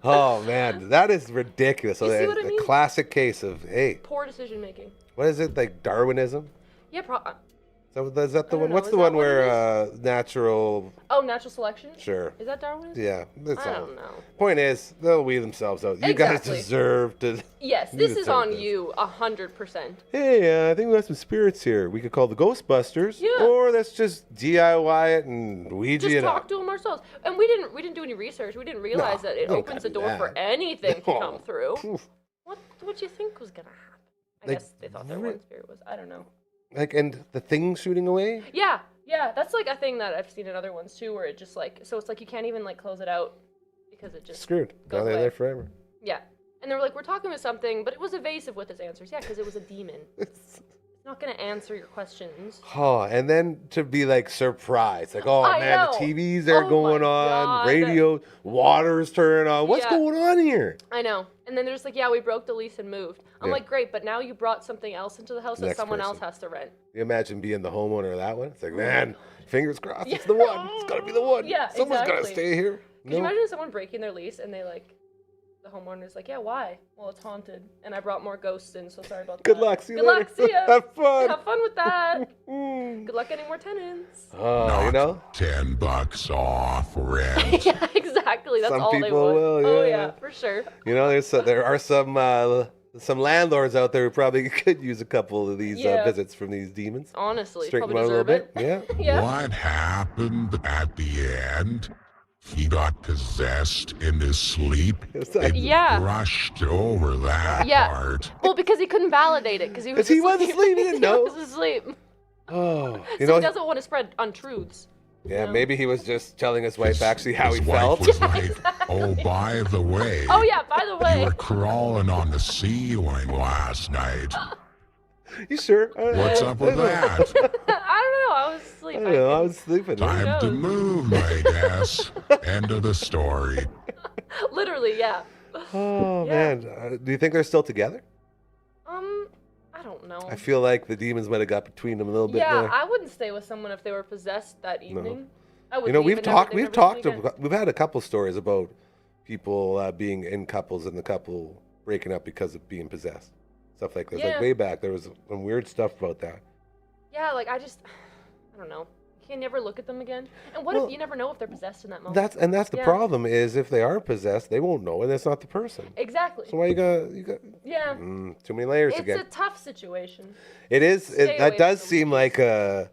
Speaker 2: Oh man, that is ridiculous. So
Speaker 1: You see
Speaker 2: that's
Speaker 1: what I
Speaker 2: a
Speaker 1: mean?
Speaker 2: classic case of hey,
Speaker 1: Poor decision making.
Speaker 2: what is it like Darwinism?
Speaker 1: Yeah,
Speaker 2: Is that the
Speaker 1: I don't
Speaker 2: one?
Speaker 1: know.
Speaker 2: What's
Speaker 1: Is
Speaker 2: the
Speaker 1: that
Speaker 2: one
Speaker 1: what it
Speaker 2: where natural?
Speaker 1: oh, natural selection?
Speaker 2: Sure.
Speaker 1: Is that Darwinism?
Speaker 2: Yeah, that's
Speaker 1: I
Speaker 2: all.
Speaker 1: don't know.
Speaker 2: Point is, they'll weed themselves out. You guys
Speaker 1: Exactly.
Speaker 2: deserve to.
Speaker 1: Yes,
Speaker 2: You
Speaker 1: this is
Speaker 2: deserve
Speaker 1: on
Speaker 2: this.
Speaker 1: you 100%.
Speaker 2: Hey, I think we got some spirits here. We could call the Ghostbusters,
Speaker 1: Yeah.
Speaker 2: or let's just DIY it and Ouija
Speaker 1: Just
Speaker 2: it
Speaker 1: talk
Speaker 2: up.
Speaker 1: to them ourselves. And we didn't do any research. We didn't realize that it
Speaker 2: don't
Speaker 1: opens the
Speaker 2: gotta do
Speaker 1: door for
Speaker 2: that.
Speaker 1: anything to
Speaker 2: No.
Speaker 1: come through.
Speaker 2: Oof.
Speaker 1: What do you think was gonna happen? I
Speaker 2: Like,
Speaker 1: guess they thought their
Speaker 2: re-
Speaker 1: one spirit was. I don't know.
Speaker 2: Like, and the thing shooting away.
Speaker 1: Yeah, that's like a thing that I've seen in other ones too, where it just like so it's like you can't even like close it out because it just
Speaker 2: Screwed.
Speaker 1: goes
Speaker 2: Now they're
Speaker 1: away.
Speaker 2: there forever.
Speaker 1: yeah. And they were like, we're talking about something, but it was evasive with its answers. Yeah, because it was a demon. It's not gonna answer your questions.
Speaker 2: Oh, and then to be like surprised, like, oh
Speaker 1: I
Speaker 2: man,
Speaker 1: know.
Speaker 2: the TVs are
Speaker 1: Oh
Speaker 2: going
Speaker 1: my
Speaker 2: on,
Speaker 1: God.
Speaker 2: radio, water's turning on. What's
Speaker 1: Yeah.
Speaker 2: going on here?
Speaker 1: I know. And then they're just like, yeah, we broke the lease and moved. I'm
Speaker 2: Yeah.
Speaker 1: like, great, but now you brought something else into the house that
Speaker 2: Next
Speaker 1: someone
Speaker 2: person.
Speaker 1: else has to rent.
Speaker 2: You imagine being the homeowner of that one? It's like, man, fingers crossed, it's the one. It's gotta be the one.
Speaker 1: Yeah,
Speaker 2: Someone's gotta
Speaker 1: exactly.
Speaker 2: stay here.
Speaker 1: Could you imagine someone breaking their lease and they like, the homeowner's like, yeah, why? Well, it's haunted, and I brought more ghosts in, so sorry about that.
Speaker 2: Good luck. See you
Speaker 1: Good
Speaker 2: later.
Speaker 1: luck. See ya.
Speaker 2: Have fun.
Speaker 1: Have fun with that.
Speaker 2: Mm.
Speaker 1: Good luck getting more tenants.
Speaker 2: Oh, you know,
Speaker 3: $10 off rent.
Speaker 1: Yeah, exactly. That's
Speaker 2: Some
Speaker 1: all they
Speaker 2: people
Speaker 1: want.
Speaker 2: will,
Speaker 1: Oh
Speaker 2: yeah.
Speaker 1: yeah, for sure.
Speaker 2: there are some landlords out there who probably could use a couple of these
Speaker 1: Yeah.
Speaker 2: visits from these demons.
Speaker 1: Honestly,
Speaker 2: Straighten
Speaker 1: probably
Speaker 2: them out a little
Speaker 1: deserve
Speaker 2: bit.
Speaker 1: it.
Speaker 2: Yeah.
Speaker 1: Yeah.
Speaker 3: What happened at the end? He got possessed in his sleep.
Speaker 2: It's like-
Speaker 3: They
Speaker 1: Yeah.
Speaker 3: brushed over that
Speaker 1: Yeah.
Speaker 3: part.
Speaker 1: Well, because he couldn't validate it, because he was
Speaker 2: 'Cause he was asleep, he didn't know.
Speaker 1: He was asleep.
Speaker 2: Oh,
Speaker 1: So
Speaker 2: you know,
Speaker 1: he doesn't want to spread untruths.
Speaker 2: yeah,
Speaker 1: know?
Speaker 2: maybe he was just telling his wife actually how
Speaker 3: His
Speaker 2: he
Speaker 3: wife
Speaker 2: felt.
Speaker 3: was like, oh, by the way,
Speaker 1: Oh yeah, by the
Speaker 3: you
Speaker 1: way.
Speaker 3: were crawling on the ceiling last night.
Speaker 2: You sure?
Speaker 3: What's up with that?
Speaker 1: I don't know. I was asleep.
Speaker 2: I don't know. I was sleeping.
Speaker 3: Time to
Speaker 1: knows?
Speaker 3: move, I guess. End of the story.
Speaker 1: Literally, yeah.
Speaker 2: Oh
Speaker 1: Yeah.
Speaker 2: man, do you think they're still together?
Speaker 1: I don't know.
Speaker 2: I feel like the demons might have got between them a little bit
Speaker 1: Yeah,
Speaker 2: there.
Speaker 1: I wouldn't stay with someone if they were possessed that evening. I would
Speaker 2: You know,
Speaker 1: leave
Speaker 2: we've
Speaker 1: and never-
Speaker 2: talked.
Speaker 1: they
Speaker 2: We've
Speaker 1: never
Speaker 2: talked.
Speaker 1: see me again.
Speaker 2: We've had a couple stories about people being in couples and the couple breaking up because of being possessed. Stuff like this.
Speaker 1: Yeah.
Speaker 2: Like way back, there was some weird stuff about that.
Speaker 1: Yeah, like I don't know. You can never look at them again. And what
Speaker 2: Well,
Speaker 1: if you never know if they're possessed in that moment?
Speaker 2: That's the
Speaker 1: Yeah.
Speaker 2: problem is if they are possessed, they won't know, and it's not the person.
Speaker 1: Exactly.
Speaker 2: So why you got
Speaker 1: Yeah.
Speaker 2: too many layers
Speaker 1: It's
Speaker 2: again?
Speaker 1: a tough situation.
Speaker 2: It is.
Speaker 1: Stay away
Speaker 2: That does
Speaker 1: from
Speaker 2: seem like a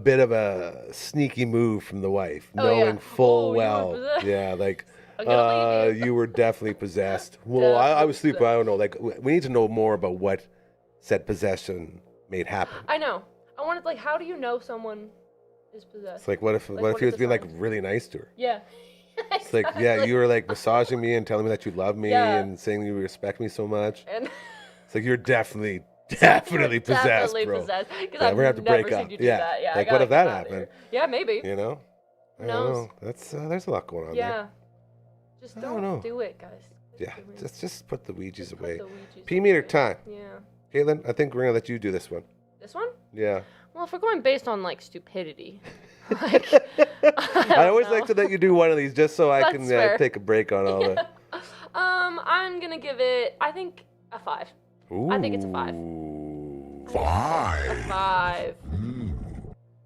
Speaker 2: bit of a sneaky move from the wife,
Speaker 1: Oh, yeah.
Speaker 2: knowing full
Speaker 1: Oh, you were
Speaker 2: well.
Speaker 1: possessed.
Speaker 2: Yeah, like
Speaker 1: I'm gonna leave you.
Speaker 2: you were definitely possessed. Well, I was
Speaker 1: Definitely
Speaker 2: sleeping. I don't know. Like we need to know more about what said possession made happen.
Speaker 1: I know. I wanted like, how do you know someone is possessed?
Speaker 2: It's like what if
Speaker 1: Like,
Speaker 2: what if
Speaker 1: what
Speaker 2: he
Speaker 1: are
Speaker 2: was
Speaker 1: the
Speaker 2: being like
Speaker 1: signs?
Speaker 2: really nice to her?
Speaker 1: Yeah.
Speaker 2: It's like yeah, you were like massaging me and telling me that you love me
Speaker 1: Yeah.
Speaker 2: and saying you respect me so much.
Speaker 1: And
Speaker 2: It's like you're definitely Definitely possessed,
Speaker 1: Definitely
Speaker 2: bro.
Speaker 1: possessed. Because
Speaker 2: Yeah,
Speaker 1: I've
Speaker 2: we're gonna have to
Speaker 1: never
Speaker 2: break
Speaker 1: seen
Speaker 2: up.
Speaker 1: you do
Speaker 2: Yeah.
Speaker 1: that. Yeah,
Speaker 2: Like,
Speaker 1: I
Speaker 2: what
Speaker 1: gotta
Speaker 2: if that
Speaker 1: get outta here.
Speaker 2: happened?
Speaker 1: Yeah, maybe.
Speaker 2: You know? I don't
Speaker 1: knows?
Speaker 2: know. That's there's a lot going on
Speaker 1: Yeah.
Speaker 2: there.
Speaker 1: Just
Speaker 2: I don't know.
Speaker 1: don't do it, guys.
Speaker 2: Yeah.
Speaker 1: do it.
Speaker 2: Just put the Ouijas
Speaker 1: Just put
Speaker 2: away.
Speaker 1: the Ouijas
Speaker 2: P-meter
Speaker 1: away.
Speaker 2: time.
Speaker 1: Yeah.
Speaker 2: Caitlin, I think we're gonna let you do this one.
Speaker 1: This one?
Speaker 2: Yeah.
Speaker 1: Well, if we're going based on like stupidity, like
Speaker 2: I always like to let you do one of these just so I
Speaker 1: That's
Speaker 2: can
Speaker 1: fair.
Speaker 2: take a break on all that.
Speaker 1: I'm gonna give it, I think, a 5. I think it's a 5.
Speaker 2: Ooh.
Speaker 3: 5.
Speaker 1: 5.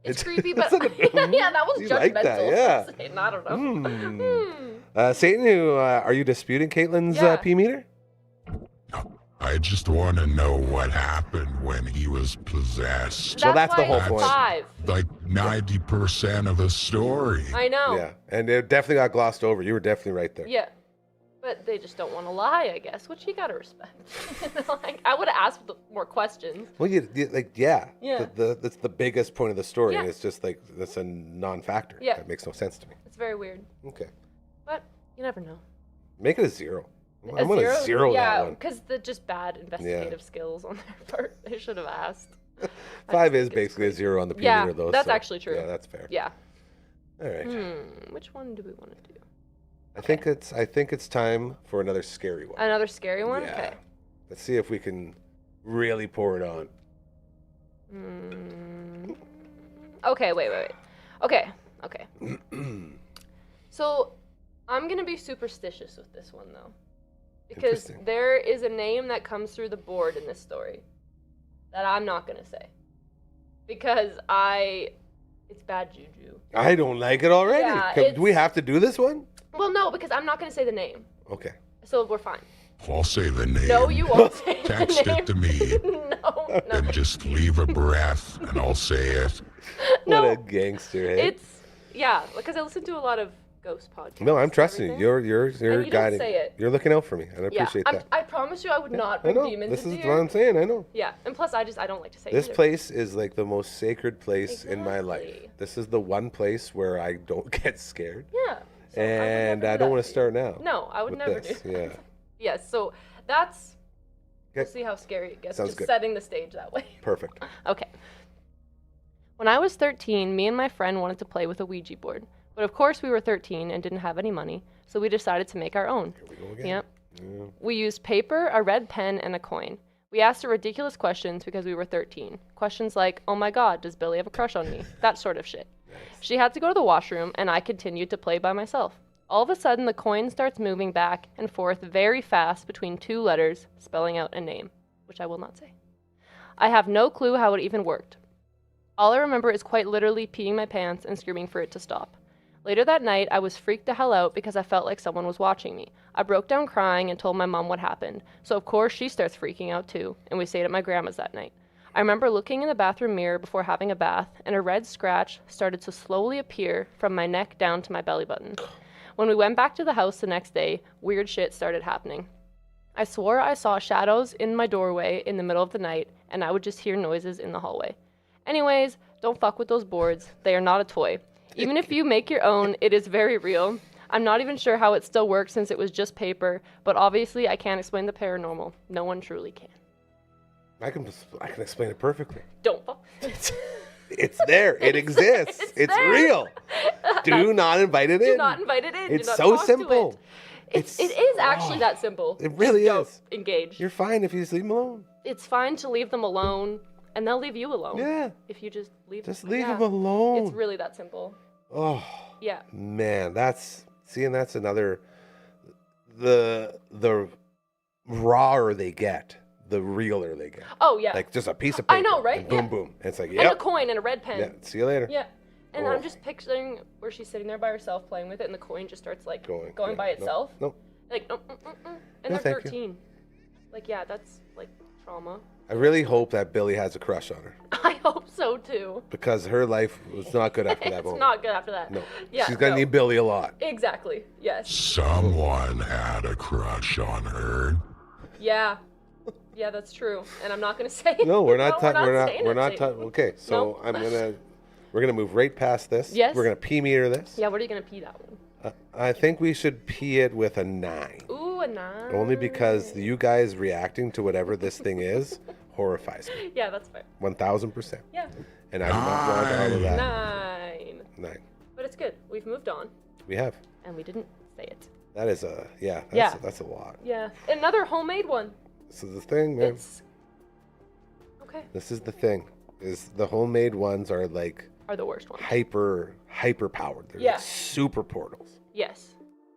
Speaker 1: It's creepy, but
Speaker 2: That's
Speaker 1: yeah, that was
Speaker 2: you
Speaker 1: judgmental.
Speaker 2: like that, yeah.
Speaker 1: I don't know.
Speaker 2: Satan, are you disputing Caitlin's
Speaker 1: Yeah.
Speaker 2: P-meter?
Speaker 3: I just want to know what happened when he was possessed.
Speaker 2: Well, that's the
Speaker 1: why
Speaker 2: whole
Speaker 1: it's
Speaker 2: point.
Speaker 1: 5.
Speaker 3: Like 90% of the story.
Speaker 1: I know.
Speaker 2: Yeah, and it definitely got glossed over. You were definitely right there.
Speaker 1: Yeah. But they just don't want to lie, I guess, which you gotta respect. Like, I would have asked more questions.
Speaker 2: Well, yeah.
Speaker 1: Yeah.
Speaker 2: That's the biggest point of the story.
Speaker 1: Yeah.
Speaker 2: And it's just like that's a non-factor.
Speaker 1: Yeah.
Speaker 2: That makes no sense to me.
Speaker 1: It's very weird.
Speaker 2: Okay,
Speaker 1: But you never know.
Speaker 2: make it a 0. I'm gonna 0
Speaker 1: yeah,
Speaker 2: that one.
Speaker 1: because the just bad investigative skills on their part. They should have asked.
Speaker 2: 5 is basically a 0 on the
Speaker 1: Yeah,
Speaker 2: P-meter, though.
Speaker 1: that's
Speaker 2: so,
Speaker 1: actually true.
Speaker 2: Yeah, that's fair.
Speaker 1: Yeah.
Speaker 2: All right.
Speaker 1: Which one do we want to do?
Speaker 2: I think it's time for another scary one.
Speaker 1: Another scary one?
Speaker 2: Yeah.
Speaker 1: Okay.
Speaker 2: Let's see if we can really pour it on.
Speaker 1: Okay, wait. Okay. So, I'm going to be superstitious with this one, though. Because
Speaker 2: Interesting.
Speaker 1: there is a name that comes through the board in this story that I'm not going to say. Because it's bad juju.
Speaker 2: I don't like it already.
Speaker 1: Yeah,
Speaker 2: Do we have to do this one?
Speaker 1: Well, no, because I'm not going to say the name.
Speaker 2: Okay.
Speaker 1: So we're fine.
Speaker 3: I'll say the name.
Speaker 1: No, you won't say the
Speaker 3: Text
Speaker 1: name.
Speaker 3: it to me.
Speaker 1: No.
Speaker 3: And just leave a breath and I'll say it.
Speaker 1: No.
Speaker 2: What a gangster, hey?
Speaker 1: Yeah, because I listen to a lot of ghost podcasts.
Speaker 2: No, I'm trusting you.
Speaker 1: everything.
Speaker 2: You're
Speaker 1: And you
Speaker 2: guiding.
Speaker 1: don't say it.
Speaker 2: You're looking out for me, and I
Speaker 1: Yeah,
Speaker 2: appreciate that.
Speaker 1: I promise you I would not
Speaker 2: I
Speaker 1: bring
Speaker 2: know.
Speaker 1: demons
Speaker 2: This is
Speaker 1: into
Speaker 2: what
Speaker 1: your...
Speaker 2: I'm saying. I know.
Speaker 1: Yeah, and plus I don't like to say
Speaker 2: This
Speaker 1: either.
Speaker 2: place is like the most sacred place in my life.
Speaker 1: Exactly.
Speaker 2: This is the one place where I don't get scared.
Speaker 1: Yeah. So
Speaker 2: And I
Speaker 1: I
Speaker 2: don't want
Speaker 1: want
Speaker 2: to start now.
Speaker 1: No, I would
Speaker 2: with
Speaker 1: never
Speaker 2: this,
Speaker 1: do
Speaker 2: yeah.
Speaker 1: that. Yes, so that's... We'll
Speaker 2: Okay.
Speaker 1: see how scary it gets,
Speaker 2: Sounds
Speaker 1: just
Speaker 2: good.
Speaker 1: setting the stage that way.
Speaker 2: Perfect.
Speaker 1: Okay. When I was 13, me and my friend wanted to play with a Ouija board. But of course we were 13 and didn't have any money, so we decided to make our own.
Speaker 2: Here we go again.
Speaker 1: Yep.
Speaker 2: Yeah.
Speaker 1: We used paper, a red pen, and a coin. We asked her ridiculous questions because we were 13. Questions like, oh my god, does Billy have a crush on me? That sort of shit. She had to go to the washroom, and I continued to play by myself. All of a sudden, the coin starts moving back and forth very fast between 2 letters, spelling out a name, which I will not say. I have no clue how it even worked. All I remember is quite literally peeing my pants and screaming for it to stop. Later that night, I was freaked the hell out because I felt like someone was watching me. I broke down crying and told my mom what happened. So of course she starts freaking out too, and we stayed at my grandma's that night. I remember looking in the bathroom mirror before having a bath, and a red scratch started to slowly appear from my neck down to my belly button. When we went back to the house the next day, weird shit started happening. I swore I saw shadows in my doorway in the middle of the night, and I would just hear noises in the hallway. Anyways, don't fuck with those boards. They are not a toy. Even if you make your own, it is very real. I'm not even sure how it still works since it was just paper, but obviously I can't explain the paranormal. No one truly can.
Speaker 2: I can explain it perfectly.
Speaker 1: Don't fuck.
Speaker 2: It's there. It exists. It's
Speaker 1: there.
Speaker 2: real. Do not invite it in.
Speaker 1: Do not invite it in.
Speaker 2: It's
Speaker 1: Do not
Speaker 2: so
Speaker 1: talk to
Speaker 2: simple.
Speaker 1: it. It is actually that simple.
Speaker 2: It really
Speaker 1: Don't
Speaker 2: is.
Speaker 1: engage.
Speaker 2: You're fine if you just leave them alone.
Speaker 1: It's fine to leave them alone, and they'll leave you alone.
Speaker 2: Yeah.
Speaker 1: If you just leave
Speaker 2: Just
Speaker 1: them.
Speaker 2: leave
Speaker 1: Yeah.
Speaker 2: them alone.
Speaker 1: It's really that simple.
Speaker 2: Oh.
Speaker 1: Yeah.
Speaker 2: Man, that's another the rawer they get, the realer they get.
Speaker 1: Oh, yeah.
Speaker 2: Like just a piece of paper.
Speaker 1: I know, right?
Speaker 2: And boom,
Speaker 1: Yeah.
Speaker 2: boom. And it's like,
Speaker 1: And a
Speaker 2: yep.
Speaker 1: coin and a red pen.
Speaker 2: Yeah. See you later.
Speaker 1: Yeah. And
Speaker 2: Oh.
Speaker 1: I'm just picturing where she's sitting there by herself playing with it, and the coin just starts like
Speaker 2: Going
Speaker 1: going
Speaker 2: yeah.
Speaker 1: by itself.
Speaker 2: Nope.
Speaker 1: Like, and
Speaker 2: No,
Speaker 1: they're
Speaker 2: thank you.
Speaker 1: 13. Like, yeah, that's like trauma.
Speaker 2: I really hope that Billy has a crush on her
Speaker 1: I hope so too.
Speaker 2: because her life was not good after that
Speaker 1: It's
Speaker 2: moment.
Speaker 1: not good after that.
Speaker 2: No.
Speaker 1: Yeah.
Speaker 2: She's gonna
Speaker 1: no.
Speaker 2: need Billy a lot.
Speaker 1: Exactly. Yes.
Speaker 3: Someone had a crush on her.
Speaker 1: Yeah. Yeah, that's true. And I'm not gonna say it.
Speaker 2: No, we're not.
Speaker 1: saying
Speaker 2: We're
Speaker 1: it,
Speaker 2: not.
Speaker 1: Satan.
Speaker 2: Okay, so
Speaker 1: No.
Speaker 2: we're gonna move right past this.
Speaker 1: Yes.
Speaker 2: We're gonna P-meter this.
Speaker 1: Yeah, what are you gonna pee that one?
Speaker 2: I think we should P it with a 9.
Speaker 1: Ooh, a 9.
Speaker 2: Only because you guys reacting to whatever this thing is, horrifies me.
Speaker 1: Yeah, that's fair.
Speaker 2: 1000%.
Speaker 1: Yeah.
Speaker 2: And I do not want all of that.
Speaker 1: 9. But it's good. We've moved on.
Speaker 2: We have.
Speaker 1: And we didn't say it.
Speaker 2: That is a, that's a lot.
Speaker 1: Yeah. Another homemade one.
Speaker 2: This is the thing, man.
Speaker 1: Okay.
Speaker 2: This is the thing. Is the homemade ones are like
Speaker 1: the worst ones.
Speaker 2: hyper powered. They're like super portals.
Speaker 1: Yes.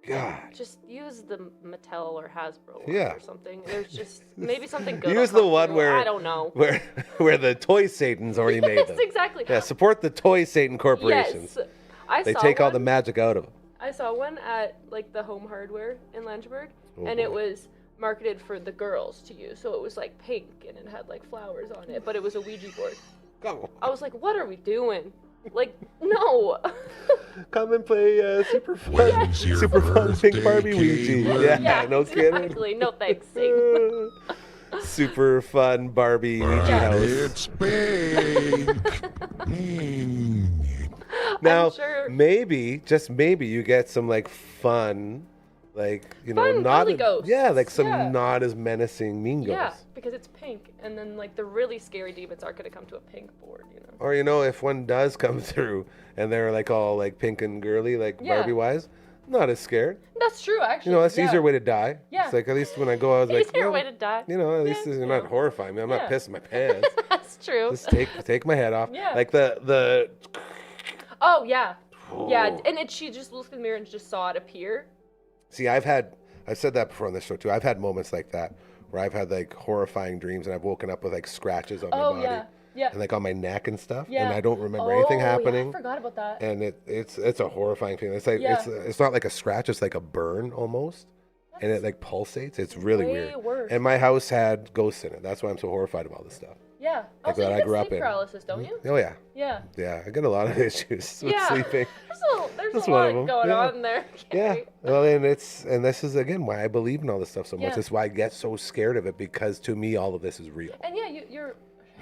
Speaker 2: God.
Speaker 1: Just use the Mattel or Hasbro
Speaker 2: Yeah.
Speaker 1: or something. There's just maybe something good.
Speaker 2: Use the one where
Speaker 1: I don't know.
Speaker 2: Where the toy Satan's already made them.
Speaker 1: Yes, exactly.
Speaker 2: Yeah, support the toy Satan corporations.
Speaker 1: Yes.
Speaker 2: They take all the magic out of them.
Speaker 1: I saw one at like the Home Hardware in Langeberg, and it was marketed for the girls to use. So it was like pink and it had like flowers on it, but it was a Ouija board.
Speaker 2: Go.
Speaker 1: I was like, what are we doing? Like, no.
Speaker 2: Come and play super fun
Speaker 3: When's your
Speaker 2: pink
Speaker 3: birthday,
Speaker 2: Barbie Ouija.
Speaker 3: Caitlyn?
Speaker 2: Yeah, no kidding.
Speaker 1: Exactly. No thanks, Satan.
Speaker 2: Super fun Barbie Ouija
Speaker 3: But
Speaker 2: house.
Speaker 3: it's pink.
Speaker 2: Now,
Speaker 1: I'm sure.
Speaker 2: maybe, just maybe, you get some like fun, like
Speaker 1: Fun
Speaker 2: not
Speaker 1: girly ghosts.
Speaker 2: like some
Speaker 1: Yeah.
Speaker 2: not as menacing mean ghosts.
Speaker 1: Yeah, because it's pink, and then like the really scary demons aren't gonna come to a pink board, you know.
Speaker 2: Or if one does come through and they're like all like pink and girly, like
Speaker 1: Yeah.
Speaker 2: Barbie wise, not as scared.
Speaker 1: That's true, actually.
Speaker 2: That's the easier way to die.
Speaker 1: Yeah.
Speaker 2: It's like at least when I go, I was like,
Speaker 1: Easier
Speaker 2: well,
Speaker 1: way to die.
Speaker 2: at least you're not horrifying me. I'm not
Speaker 1: Yeah.
Speaker 2: pissing my pants.
Speaker 1: That's true.
Speaker 2: Just take my head off.
Speaker 1: Yeah.
Speaker 2: Like the
Speaker 1: Oh yeah, yeah, and she just looked in the mirror and just saw it appear.
Speaker 2: See, I've said that before on this show too. I've had moments like that where I've had like horrifying dreams and I've woken up with like scratches on my body
Speaker 1: yeah.
Speaker 2: and like on my neck and stuff,
Speaker 1: Yeah.
Speaker 2: and I don't remember anything happening.
Speaker 1: Yeah, I forgot about that.
Speaker 2: And it's a horrifying feeling. It's like
Speaker 1: Yeah.
Speaker 2: it's not like a scratch, it's like a burn almost. And it like pulsates. It's really
Speaker 1: way
Speaker 2: weird.
Speaker 1: worse.
Speaker 2: And my house had ghosts in it. That's why I'm so horrified of all this stuff.
Speaker 1: Yeah.
Speaker 2: Like
Speaker 1: Also,
Speaker 2: that
Speaker 1: you
Speaker 2: I
Speaker 1: get
Speaker 2: grew up
Speaker 1: sleep
Speaker 2: in.
Speaker 1: paralysis, don't you?
Speaker 2: Oh yeah.
Speaker 1: Yeah.
Speaker 2: Yeah, I get a lot of issues with
Speaker 1: Yeah.
Speaker 2: sleeping.
Speaker 1: There's
Speaker 2: That's
Speaker 1: a
Speaker 2: one of
Speaker 1: lot
Speaker 2: them.
Speaker 1: going
Speaker 2: Yeah.
Speaker 1: on there.
Speaker 2: Yeah.
Speaker 1: Gary.
Speaker 2: Well, and this is again why I believe in all this stuff so much.
Speaker 1: Yeah.
Speaker 2: It's why I get so scared of it, because to me all of this is real.
Speaker 1: And yeah, your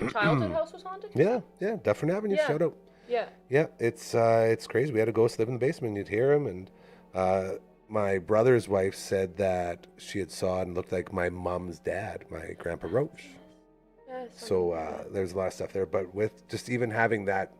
Speaker 1: childhood house was haunted?
Speaker 2: Yeah, Dufferin Avenue,
Speaker 1: Yeah.
Speaker 2: shout out.
Speaker 1: Yeah.
Speaker 2: Yeah, it's crazy. We had a ghost live in the basement. You'd hear him, and my brother's wife said that she had saw it and looked like my mom's dad, my grandpa Roach.
Speaker 1: Yeah,
Speaker 2: So there's a lot of stuff there. But with just even having that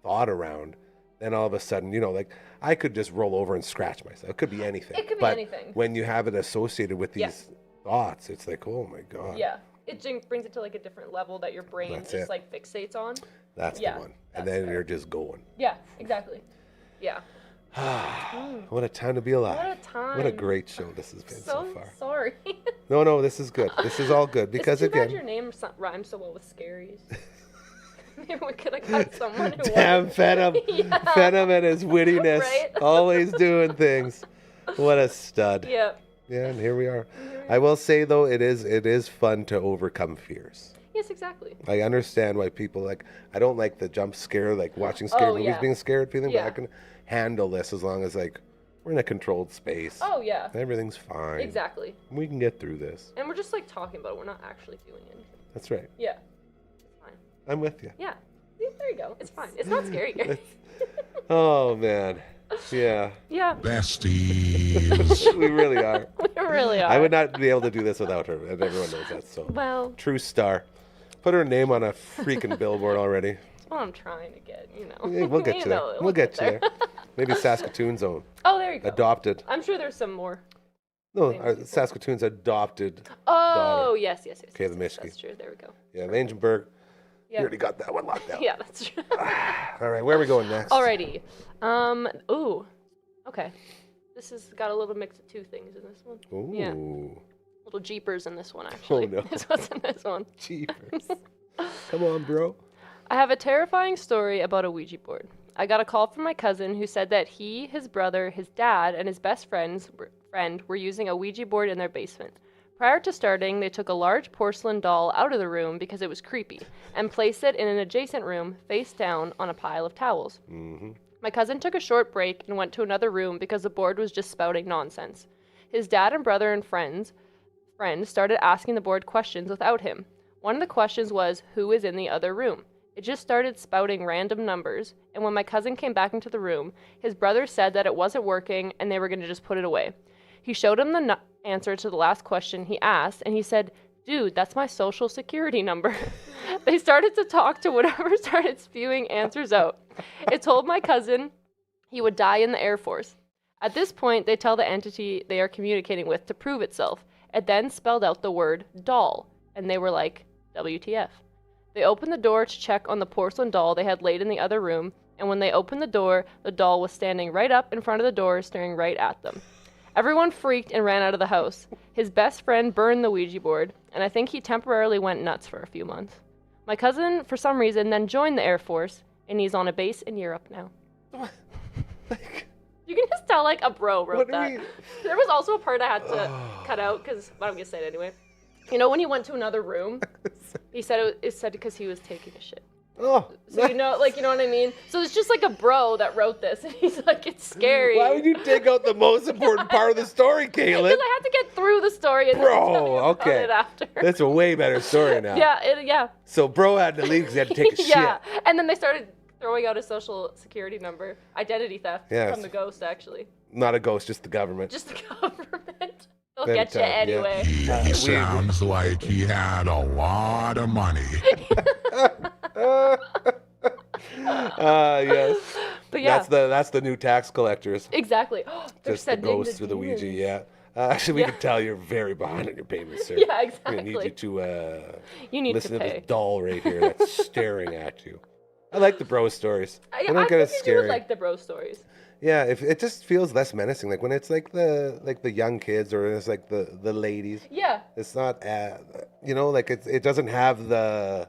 Speaker 2: thought around, then all of a sudden, like I could just roll over and scratch myself. It could be anything.
Speaker 1: It could be
Speaker 2: but
Speaker 1: anything.
Speaker 2: when you have it associated with
Speaker 1: Yeah.
Speaker 2: these thoughts, it's like, oh my God.
Speaker 1: Yeah. It brings it to like a different level that your brain
Speaker 2: That's
Speaker 1: just
Speaker 2: it.
Speaker 1: like fixates on.
Speaker 2: That's
Speaker 1: Yeah,
Speaker 2: the one. And
Speaker 1: that's
Speaker 2: then
Speaker 1: fair.
Speaker 2: you're just going.
Speaker 1: Yeah, exactly. Yeah.
Speaker 2: What a time to be alive.
Speaker 1: What a time.
Speaker 2: What a great show this has been so far.
Speaker 1: Sorry.
Speaker 2: No, this is good. This is all good because
Speaker 1: it's too
Speaker 2: again,
Speaker 1: bad your name rhymes so well with Scaries. Maybe we could have got someone who
Speaker 2: damn Phenom,
Speaker 1: Yeah.
Speaker 2: Phenom and his wittiness,
Speaker 1: Right?
Speaker 2: always doing things. What a stud.
Speaker 1: Yeah.
Speaker 2: Yeah, and here we are. I will say though, it is fun to overcome fears.
Speaker 1: Yes, exactly.
Speaker 2: I understand why people I don't like the jump scare, like watching scary movies,
Speaker 1: yeah.
Speaker 2: being scared feeling,
Speaker 1: Yeah.
Speaker 2: but I can handle this as long as we're in a controlled space.
Speaker 1: Oh yeah.
Speaker 2: Everything's fine.
Speaker 1: Exactly.
Speaker 2: We can get through this.
Speaker 1: And we're just like talking about it. We're not actually doing anything.
Speaker 2: That's right.
Speaker 1: Yeah. It's fine.
Speaker 2: I'm with you.
Speaker 1: Yeah. See, there you go. It's fine. It's not scary, Gary.
Speaker 2: Oh man. Yeah.
Speaker 1: Yeah.
Speaker 3: Besties.
Speaker 2: We really are.
Speaker 1: We really are.
Speaker 2: I would not be able to do this without her, and everyone knows that. So
Speaker 1: Well,
Speaker 2: true star. Put her name on a freaking billboard already.
Speaker 1: that's what I'm trying to get,
Speaker 2: Yeah, we'll get you there.
Speaker 1: know,
Speaker 2: We'll get you there. Maybe Saskatoon's own.
Speaker 1: Oh, there you go.
Speaker 2: Adopted.
Speaker 1: I'm sure there's some more.
Speaker 2: No,
Speaker 1: Famous people.
Speaker 2: Saskatoon's adopted.
Speaker 1: Oh, yes.
Speaker 2: Kayla
Speaker 1: Yes,
Speaker 2: Mischke.
Speaker 1: that's true. There we go.
Speaker 2: Yeah, Langenberg.
Speaker 1: Yeah.
Speaker 2: You already got that one locked down.
Speaker 1: Yeah, that's true.
Speaker 2: All right, where are we going next?
Speaker 1: Alrighty. Ooh. Okay. This has got a little mix of two things in this one.
Speaker 2: Ooh.
Speaker 1: Yeah. Little jeepers in this one, actually.
Speaker 2: no.
Speaker 1: This was in this one.
Speaker 2: Jeepers. Come on, bro.
Speaker 1: I have a terrifying story about a Ouija board. I got a call from my cousin who said that he, his brother, his dad, and his best friend were using a Ouija board in their basement. Prior to starting, they took a large porcelain doll out of the room because it was creepy and placed it in an adjacent room face down on a pile of towels.
Speaker 2: Mm-hmm.
Speaker 1: My cousin took a short break and went to another room because the board was just spouting nonsense. His dad and brother and friend started asking the board questions without him. One of the questions was, who is in the other room? It just started spouting random numbers, and when my cousin came back into the room, his brother said that it wasn't working and they were going to just put it away. He showed him the answer to the last question he asked, and he said, dude, that's my social security number. They started to talk to whatever started spewing answers out. It told my cousin he would die in the Air Force. At this point, they tell the entity they are communicating with to prove itself. It then spelled out the word doll, and they were like, WTF. They opened the door to check on the porcelain doll they had laid in the other room, and when they opened the door, the doll was standing right up in front of the door, staring right at them. Everyone freaked and ran out of the house. His best friend burned the Ouija board, and I think he temporarily went nuts for a few months. My cousin, for some reason, then joined the Air Force, and he's on a base in Europe now.
Speaker 2: Like,
Speaker 1: You can just tell, like, a bro wrote
Speaker 2: what do
Speaker 1: that.
Speaker 2: we...
Speaker 1: There was also a part I had to cut out, because I'm going to say it anyway. You know when he went to another room? He said it said because he was taking a shit.
Speaker 2: Oh.
Speaker 1: So you know what I mean? So it's just like a bro that wrote this, and he's like, it's scary.
Speaker 2: Why would you take out the most important part of the story, Caitlyn?
Speaker 1: Because I had to get through the story and then tell you about
Speaker 2: okay.
Speaker 1: it after.
Speaker 2: That's a way better story now.
Speaker 1: Yeah.
Speaker 2: So bro had to leave because he had to take a
Speaker 1: Yeah,
Speaker 2: shit.
Speaker 1: and then they started throwing out his social security number, identity theft from the ghost, actually.
Speaker 2: Not a ghost, just the government.
Speaker 1: Just the government. They'll
Speaker 2: Every
Speaker 1: get you
Speaker 2: time, yeah.
Speaker 1: anyway.
Speaker 3: He sounds like he had a lot of money.
Speaker 2: Yes.
Speaker 1: But yeah,
Speaker 2: That's the new tax collectors.
Speaker 1: exactly. They're
Speaker 2: Just the
Speaker 1: sending
Speaker 2: ghosts through the Ouija,
Speaker 1: demons.
Speaker 2: yeah. Actually, we
Speaker 1: Yeah.
Speaker 2: can tell you're very behind on your payments, sir.
Speaker 1: Yeah,
Speaker 2: We need
Speaker 1: exactly.
Speaker 2: you to
Speaker 1: You need
Speaker 2: listen
Speaker 1: to
Speaker 2: to
Speaker 1: pay.
Speaker 2: this doll right here that's staring at you. I like the bro stories.
Speaker 1: I
Speaker 2: don't get as
Speaker 1: figured you
Speaker 2: scary.
Speaker 1: would like the bro stories.
Speaker 2: Yeah, if it just feels less menacing. Like when it's like the young kids or it's like the ladies.
Speaker 1: Yeah.
Speaker 2: It's not, like it doesn't have the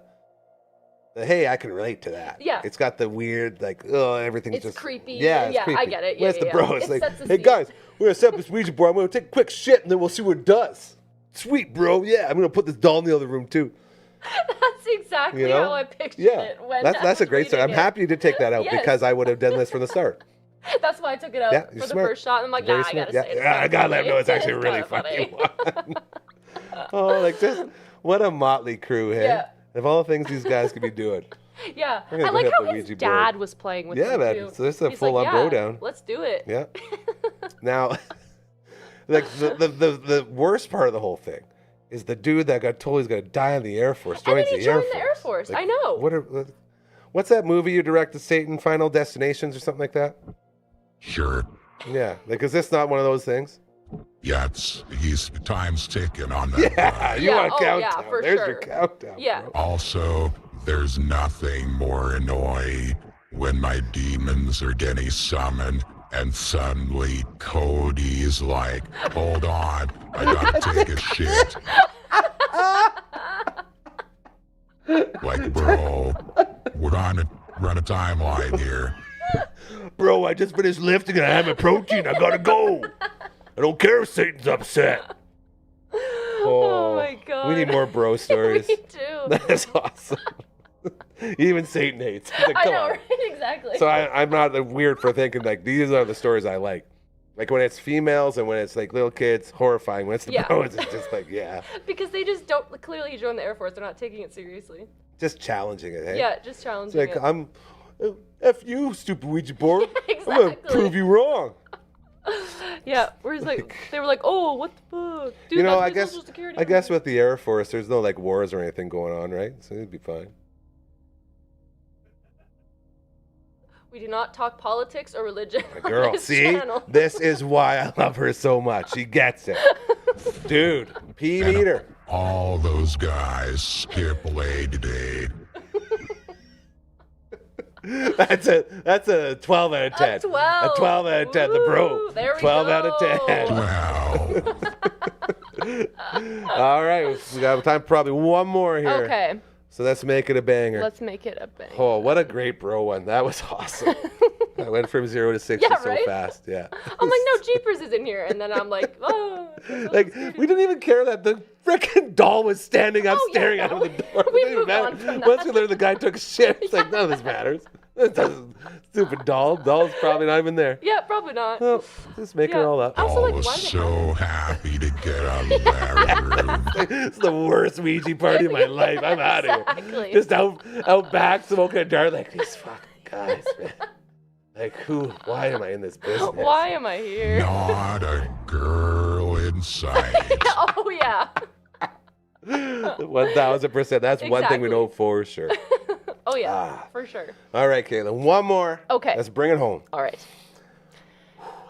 Speaker 2: hey, I can relate to that.
Speaker 1: Yeah.
Speaker 2: It's got the weird, like, oh, everything's
Speaker 1: It's
Speaker 2: just
Speaker 1: creepy.
Speaker 2: Yeah, it's
Speaker 1: Yeah, I
Speaker 2: creepy.
Speaker 1: get it.
Speaker 2: Where's
Speaker 1: Yeah,
Speaker 2: the
Speaker 1: yeah,
Speaker 2: bro?
Speaker 1: yeah.
Speaker 2: It's
Speaker 1: It
Speaker 2: like,
Speaker 1: sets the
Speaker 2: hey
Speaker 1: scene.
Speaker 2: guys, we're gonna set up this Ouija board. I'm gonna take a quick shit and then we'll see what it does. Sweet, bro. Yeah, I'm gonna put this doll in the other room too.
Speaker 1: That's exactly
Speaker 2: You know?
Speaker 1: how I pictured
Speaker 2: Yeah,
Speaker 1: it. When
Speaker 2: that's a great story. I'm happy you did take that out
Speaker 1: Yes.
Speaker 2: because I would have done this from the start.
Speaker 1: That's why I took it out
Speaker 2: Yeah,
Speaker 1: for
Speaker 2: you're
Speaker 1: the
Speaker 2: smart.
Speaker 1: first shot. I'm like,
Speaker 2: Very
Speaker 1: I
Speaker 2: smart.
Speaker 1: gotta say it.
Speaker 2: Yeah, I gotta let them know it's actually a really
Speaker 1: kinda
Speaker 2: funny one. Oh, like just what a motley crew, hey?
Speaker 1: Yeah.
Speaker 2: Of all the things these guys could be doing.
Speaker 1: Yeah,
Speaker 2: I'm gonna
Speaker 1: I
Speaker 2: go
Speaker 1: like
Speaker 2: hit
Speaker 1: how
Speaker 2: the
Speaker 1: his
Speaker 2: Ouija
Speaker 1: dad
Speaker 2: board.
Speaker 1: was playing with
Speaker 2: Yeah,
Speaker 1: him
Speaker 2: man.
Speaker 1: too.
Speaker 2: So this is a
Speaker 1: He's
Speaker 2: full-on
Speaker 1: like,
Speaker 2: bro
Speaker 1: yeah,
Speaker 2: down.
Speaker 1: Let's do it.
Speaker 2: Yeah. Now, like the worst part of the whole thing is the dude that got told he's gonna die in the Air Force
Speaker 1: And
Speaker 2: joins
Speaker 1: then he
Speaker 2: the Air
Speaker 1: joined
Speaker 2: Force.
Speaker 1: the Air Force.
Speaker 2: Like,
Speaker 1: I know.
Speaker 2: What's that movie you directed, Satan? Final Destinations or something like that?
Speaker 3: Sure.
Speaker 2: Yeah. Like, is this not one of those things?
Speaker 3: Yeah, he's time's ticking on that.
Speaker 2: Yeah. You
Speaker 1: Yeah,
Speaker 2: want a
Speaker 1: oh, yeah,
Speaker 2: countdown?
Speaker 1: for
Speaker 2: There's
Speaker 1: sure.
Speaker 2: your countdown.
Speaker 1: Yeah.
Speaker 2: Bro.
Speaker 3: Also, there's nothing more annoying when my demons are getting summoned and suddenly Cody's like, hold on, I gotta take a shit. Like, bro, we're on a timeline here.
Speaker 2: Bro, I just finished lifting and I have my protein. I gotta go. I don't care if Satan's upset.
Speaker 1: Oh my god.
Speaker 2: We need more bro stories.
Speaker 1: We do.
Speaker 2: That's awesome. Even Satan hates. He's like,
Speaker 1: I
Speaker 2: come
Speaker 1: know,
Speaker 2: on.
Speaker 1: right? Exactly.
Speaker 2: So I'm not weird for thinking like these are the stories I like. Like when it's females and when it's like little kids, horrifying. When it's the
Speaker 1: Yeah.
Speaker 2: bros, it's just like, yeah.
Speaker 1: Because they just don't clearly join the Air Force. They're not taking it seriously.
Speaker 2: Just challenging it, hey?
Speaker 1: Yeah, just
Speaker 2: It's
Speaker 1: challenging
Speaker 2: like,
Speaker 1: it.
Speaker 2: F you, stupid Ouija board. I'm
Speaker 1: Exactly.
Speaker 2: going to prove you wrong.
Speaker 1: Yeah, whereas like they were like, oh, what the fuck? Dude,
Speaker 2: You know,
Speaker 1: that's
Speaker 2: I
Speaker 1: my
Speaker 2: guess
Speaker 1: Social Security
Speaker 2: I guess
Speaker 1: number.
Speaker 2: with the Air Force, there's no like wars or anything going on, right? So it'd be fine.
Speaker 1: We do not talk politics or religion on
Speaker 2: Girl,
Speaker 1: this
Speaker 2: see?
Speaker 1: channel.
Speaker 2: This is why I love her so much. She gets it. Dude, P
Speaker 3: And
Speaker 2: meter.
Speaker 3: all those guys skip leg day.
Speaker 2: That's a 12 out of 10.
Speaker 1: A 12.
Speaker 2: A 12 out of 10. The bro.
Speaker 1: Woo, there we
Speaker 2: 12
Speaker 1: go.
Speaker 2: out of 10.
Speaker 3: Wow.
Speaker 2: All right, we got time for probably one more here.
Speaker 1: Okay,
Speaker 2: So let's make it a banger.
Speaker 1: let's make it a bang.
Speaker 2: Oh, what a great bro one. That was awesome. I went from 0 to 60
Speaker 1: Yeah,
Speaker 2: so
Speaker 1: right?
Speaker 2: fast. Yeah.
Speaker 1: I'm like, no, Jeepers is in here, and then I'm like, oh.
Speaker 2: Like, we didn't even care that the freaking doll was standing up
Speaker 1: Oh, yeah,
Speaker 2: staring out
Speaker 1: no.
Speaker 2: of the door.
Speaker 1: We
Speaker 2: It didn't
Speaker 1: moved
Speaker 2: matter.
Speaker 1: on from
Speaker 2: Once
Speaker 1: that.
Speaker 2: we learned the guy took a shit, it's like, none of this matters. This doesn't, stupid doll. Doll's probably not even there.
Speaker 1: Yeah, probably not.
Speaker 2: Well, just making it
Speaker 1: Yeah.
Speaker 2: all up.
Speaker 1: Also,
Speaker 3: I
Speaker 1: like,
Speaker 3: was
Speaker 1: why did it
Speaker 3: so happy to get out of that room.
Speaker 2: It's the worst Ouija party of my life. I'm out of here.
Speaker 1: Exactly.
Speaker 2: Just out back, smoking a dart, like, these fucking guys, man. Like, why am I in this business?
Speaker 1: Why am I here?
Speaker 3: Not a girl in sight.
Speaker 1: Oh, yeah.
Speaker 2: 1000%. That's one thing we
Speaker 1: Exactly.
Speaker 2: know for sure.
Speaker 1: Oh, yeah, for sure.
Speaker 2: All right, Caitlin. One more.
Speaker 1: Okay.
Speaker 2: Let's bring it home.
Speaker 1: All right.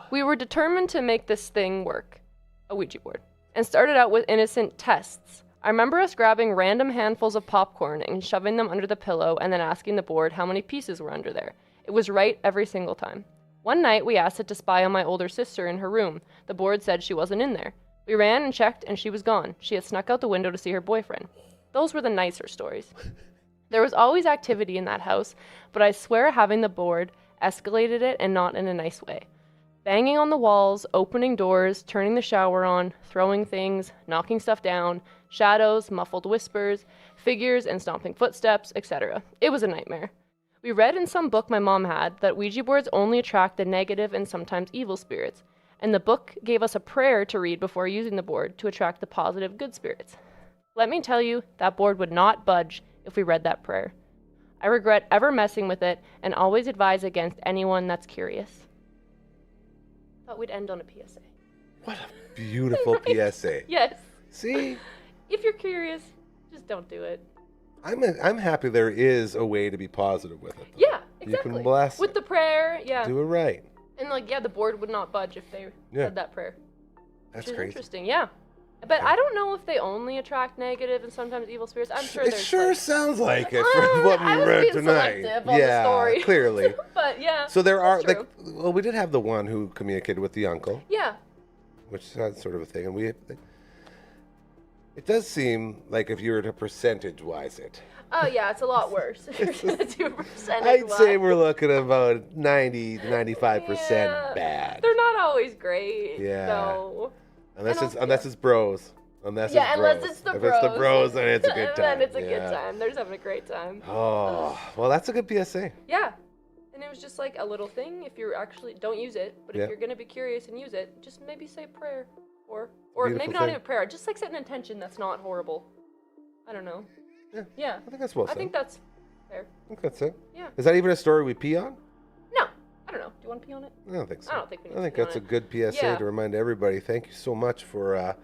Speaker 1: We were determined to make this thing work, a Ouija board, and started out with innocent tests. I remember us grabbing random handfuls of popcorn and shoving them under the pillow and then asking the board how many pieces were under there. It was right every single time. One night, we asked it to spy on my older sister in her room. The board said she wasn't in there. We ran and checked, and she was gone. She had snuck out the window to see her boyfriend. Those were the nicer stories. There was always activity in that house, but I swear having the board escalated it, and not in a nice way. Banging on the walls, opening doors, turning the shower on, throwing things, knocking stuff down, shadows, muffled whispers, figures and stomping footsteps, etc. It was a nightmare. We read in some book my mom had that Ouija boards only attract the negative and sometimes evil spirits, and the book gave us a prayer to read before using the board to attract the positive good spirits. Let me tell you, that board would not budge if we read that prayer. I regret ever messing with it and always advise against anyone that's curious. Thought we'd end on a PSA.
Speaker 2: What a beautiful PSA.
Speaker 1: Yes.
Speaker 2: See?
Speaker 1: If you're curious, just don't do it.
Speaker 2: I'm happy there is a way to be positive with it.
Speaker 1: Yeah, exactly.
Speaker 2: You can bless
Speaker 1: with
Speaker 2: it.
Speaker 1: the prayer, yeah.
Speaker 2: Do it right.
Speaker 1: And the board would not budge if they said that prayer.
Speaker 2: That's
Speaker 1: which is
Speaker 2: crazy.
Speaker 1: interesting, yeah. But I don't know if they only attract negative and sometimes evil spirits. I'm sure there's
Speaker 2: It sure sounds like it from what we read tonight.
Speaker 1: On
Speaker 2: yeah,
Speaker 1: the story.
Speaker 2: clearly.
Speaker 1: But yeah.
Speaker 2: So there are
Speaker 1: true.
Speaker 2: we did have the one who communicated with the uncle.
Speaker 1: Yeah.
Speaker 2: Which is sort of a thing, and it does seem like if you were to percentage-wise it.
Speaker 1: Oh yeah, it's a lot worse. If you're gonna do
Speaker 2: I'd say we're looking at about 90 to 95%
Speaker 1: Yeah.
Speaker 2: bad.
Speaker 1: They're not always great.
Speaker 2: Yeah.
Speaker 1: So.
Speaker 2: Unless it's bros. Unless
Speaker 1: it's the
Speaker 2: if
Speaker 1: bros.
Speaker 2: it's the bros, then it's a good time.
Speaker 1: Then it's a good time. They're just having a great time.
Speaker 2: Oh, well, that's a good PSA.
Speaker 1: Yeah. And it was just like a little thing. If you're actually, don't use it, but if you're going to be curious and use it, just maybe say a prayer. Or maybe not even prayer. Just like set an intention that's not horrible. I don't know. Yeah.
Speaker 2: I think that's well said.
Speaker 1: I think that's fair.
Speaker 2: I think that's it.
Speaker 1: Yeah.
Speaker 2: Is that even a story we pee on?
Speaker 1: No. I don't know. Do you want to pee on it?
Speaker 2: I don't think so.
Speaker 1: I don't think we need
Speaker 2: I think
Speaker 1: to pee
Speaker 2: that's
Speaker 1: on
Speaker 2: a good PSA
Speaker 1: Yeah.
Speaker 2: to remind everybody. Thank you so much for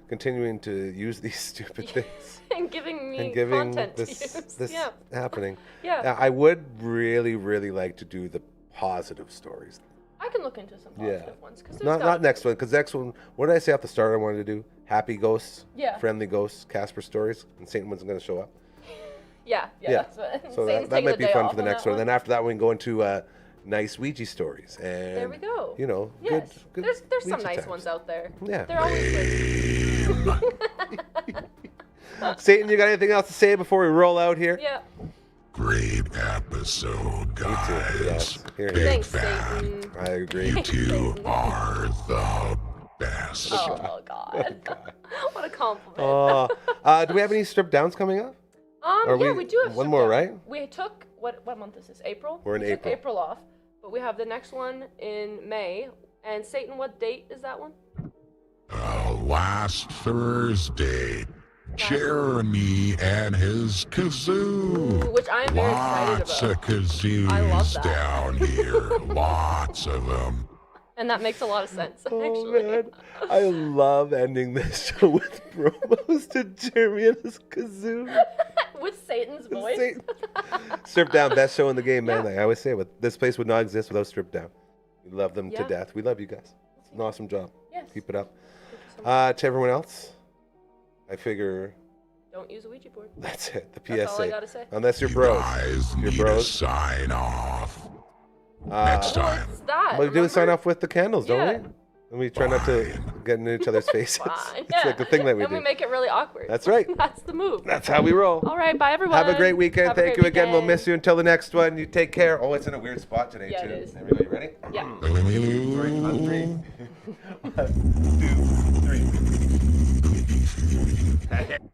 Speaker 2: continuing to use these stupid things.
Speaker 1: And giving me
Speaker 2: And giving
Speaker 1: content
Speaker 2: this
Speaker 1: to use.
Speaker 2: this
Speaker 1: Yeah.
Speaker 2: happening.
Speaker 1: Yeah.
Speaker 2: I would really, really like to do the positive stories.
Speaker 1: I can look into some positive ones. Cause
Speaker 2: Not next one, because next one, what did I say at the start I wanted to do? Happy ghosts, friendly ghosts, Casper stories, and Satan wasn't going to show up.
Speaker 1: Yeah.
Speaker 2: Yeah.
Speaker 1: That's
Speaker 2: So
Speaker 1: Satan's
Speaker 2: that
Speaker 1: taking
Speaker 2: might
Speaker 1: the
Speaker 2: be
Speaker 1: day
Speaker 2: fun
Speaker 1: off
Speaker 2: for the
Speaker 1: on
Speaker 2: next
Speaker 1: that
Speaker 2: one. And then after that, we can go into nice Ouija stories. And
Speaker 1: There we go.
Speaker 2: You know,
Speaker 1: Yes.
Speaker 2: good
Speaker 1: There's some
Speaker 2: Ouija
Speaker 1: nice
Speaker 2: times.
Speaker 1: ones out there.
Speaker 2: Yeah.
Speaker 1: They're always
Speaker 2: Satan, you got anything else to say before we roll out here?
Speaker 1: Yeah.
Speaker 3: Great episode, guys.
Speaker 2: Yes. Here,
Speaker 3: Big
Speaker 1: Thanks,
Speaker 3: fan.
Speaker 1: Satan.
Speaker 2: I agree.
Speaker 3: You two are the best.
Speaker 1: Oh God. What a compliment.
Speaker 2: Do we have any strip downs coming up?
Speaker 1: We do have
Speaker 2: one
Speaker 1: some
Speaker 2: more,
Speaker 1: down.
Speaker 2: right?
Speaker 1: We took what month is this? April?
Speaker 2: We're in
Speaker 1: we took
Speaker 2: April.
Speaker 1: April off, but we have the next one in May. And Satan, what date is that one?
Speaker 3: Last Thursday, Jeremy and his kazoo.
Speaker 1: Which I am very excited
Speaker 3: Lots
Speaker 1: about.
Speaker 3: of kazoos
Speaker 1: I love that.
Speaker 3: down here. Lots of them.
Speaker 1: And that makes a lot of sense,
Speaker 2: Oh
Speaker 1: actually.
Speaker 2: man, I love ending this show with promos to Jeremy and his kazoo.
Speaker 1: With Satan's voice.
Speaker 2: Satan. Strip Down, best show in the game, man.
Speaker 1: Yeah.
Speaker 2: Like I always say, this place would not exist without Strip Down. We love them to
Speaker 1: Yeah.
Speaker 2: death. We love you guys. It's an awesome job.
Speaker 1: Yes.
Speaker 2: Keep it up.
Speaker 1: Thank you so much.
Speaker 2: To everyone else, I figure
Speaker 1: Don't use a Ouija board.
Speaker 2: that's it. The
Speaker 1: That's all I
Speaker 2: PSA.
Speaker 1: gotta say.
Speaker 2: Unless you're
Speaker 3: You
Speaker 2: bros.
Speaker 3: guys
Speaker 2: You're
Speaker 3: need
Speaker 2: bros.
Speaker 3: to sign off. Next time.
Speaker 1: What's that?
Speaker 2: Well, we do sign
Speaker 1: remember?
Speaker 2: off with the candles, don't
Speaker 1: Yeah.
Speaker 2: we? And we try not to get in each other's faces.
Speaker 1: Fine.
Speaker 2: It's like the thing that we
Speaker 1: Then
Speaker 2: do.
Speaker 1: we make it really awkward.
Speaker 2: That's right.
Speaker 1: That's the move.
Speaker 2: That's how we roll.
Speaker 1: All right, bye everyone.
Speaker 2: Have a great weekend.
Speaker 1: Have a
Speaker 2: Thank
Speaker 1: great
Speaker 2: you again. We'll
Speaker 1: weekend.
Speaker 2: miss you until the next one. You take care. Oh, it's in a weird spot today,
Speaker 1: Yeah,
Speaker 2: too.
Speaker 1: it is.
Speaker 2: Everybody ready?
Speaker 1: Yeah.
Speaker 2: 1, 2, 3.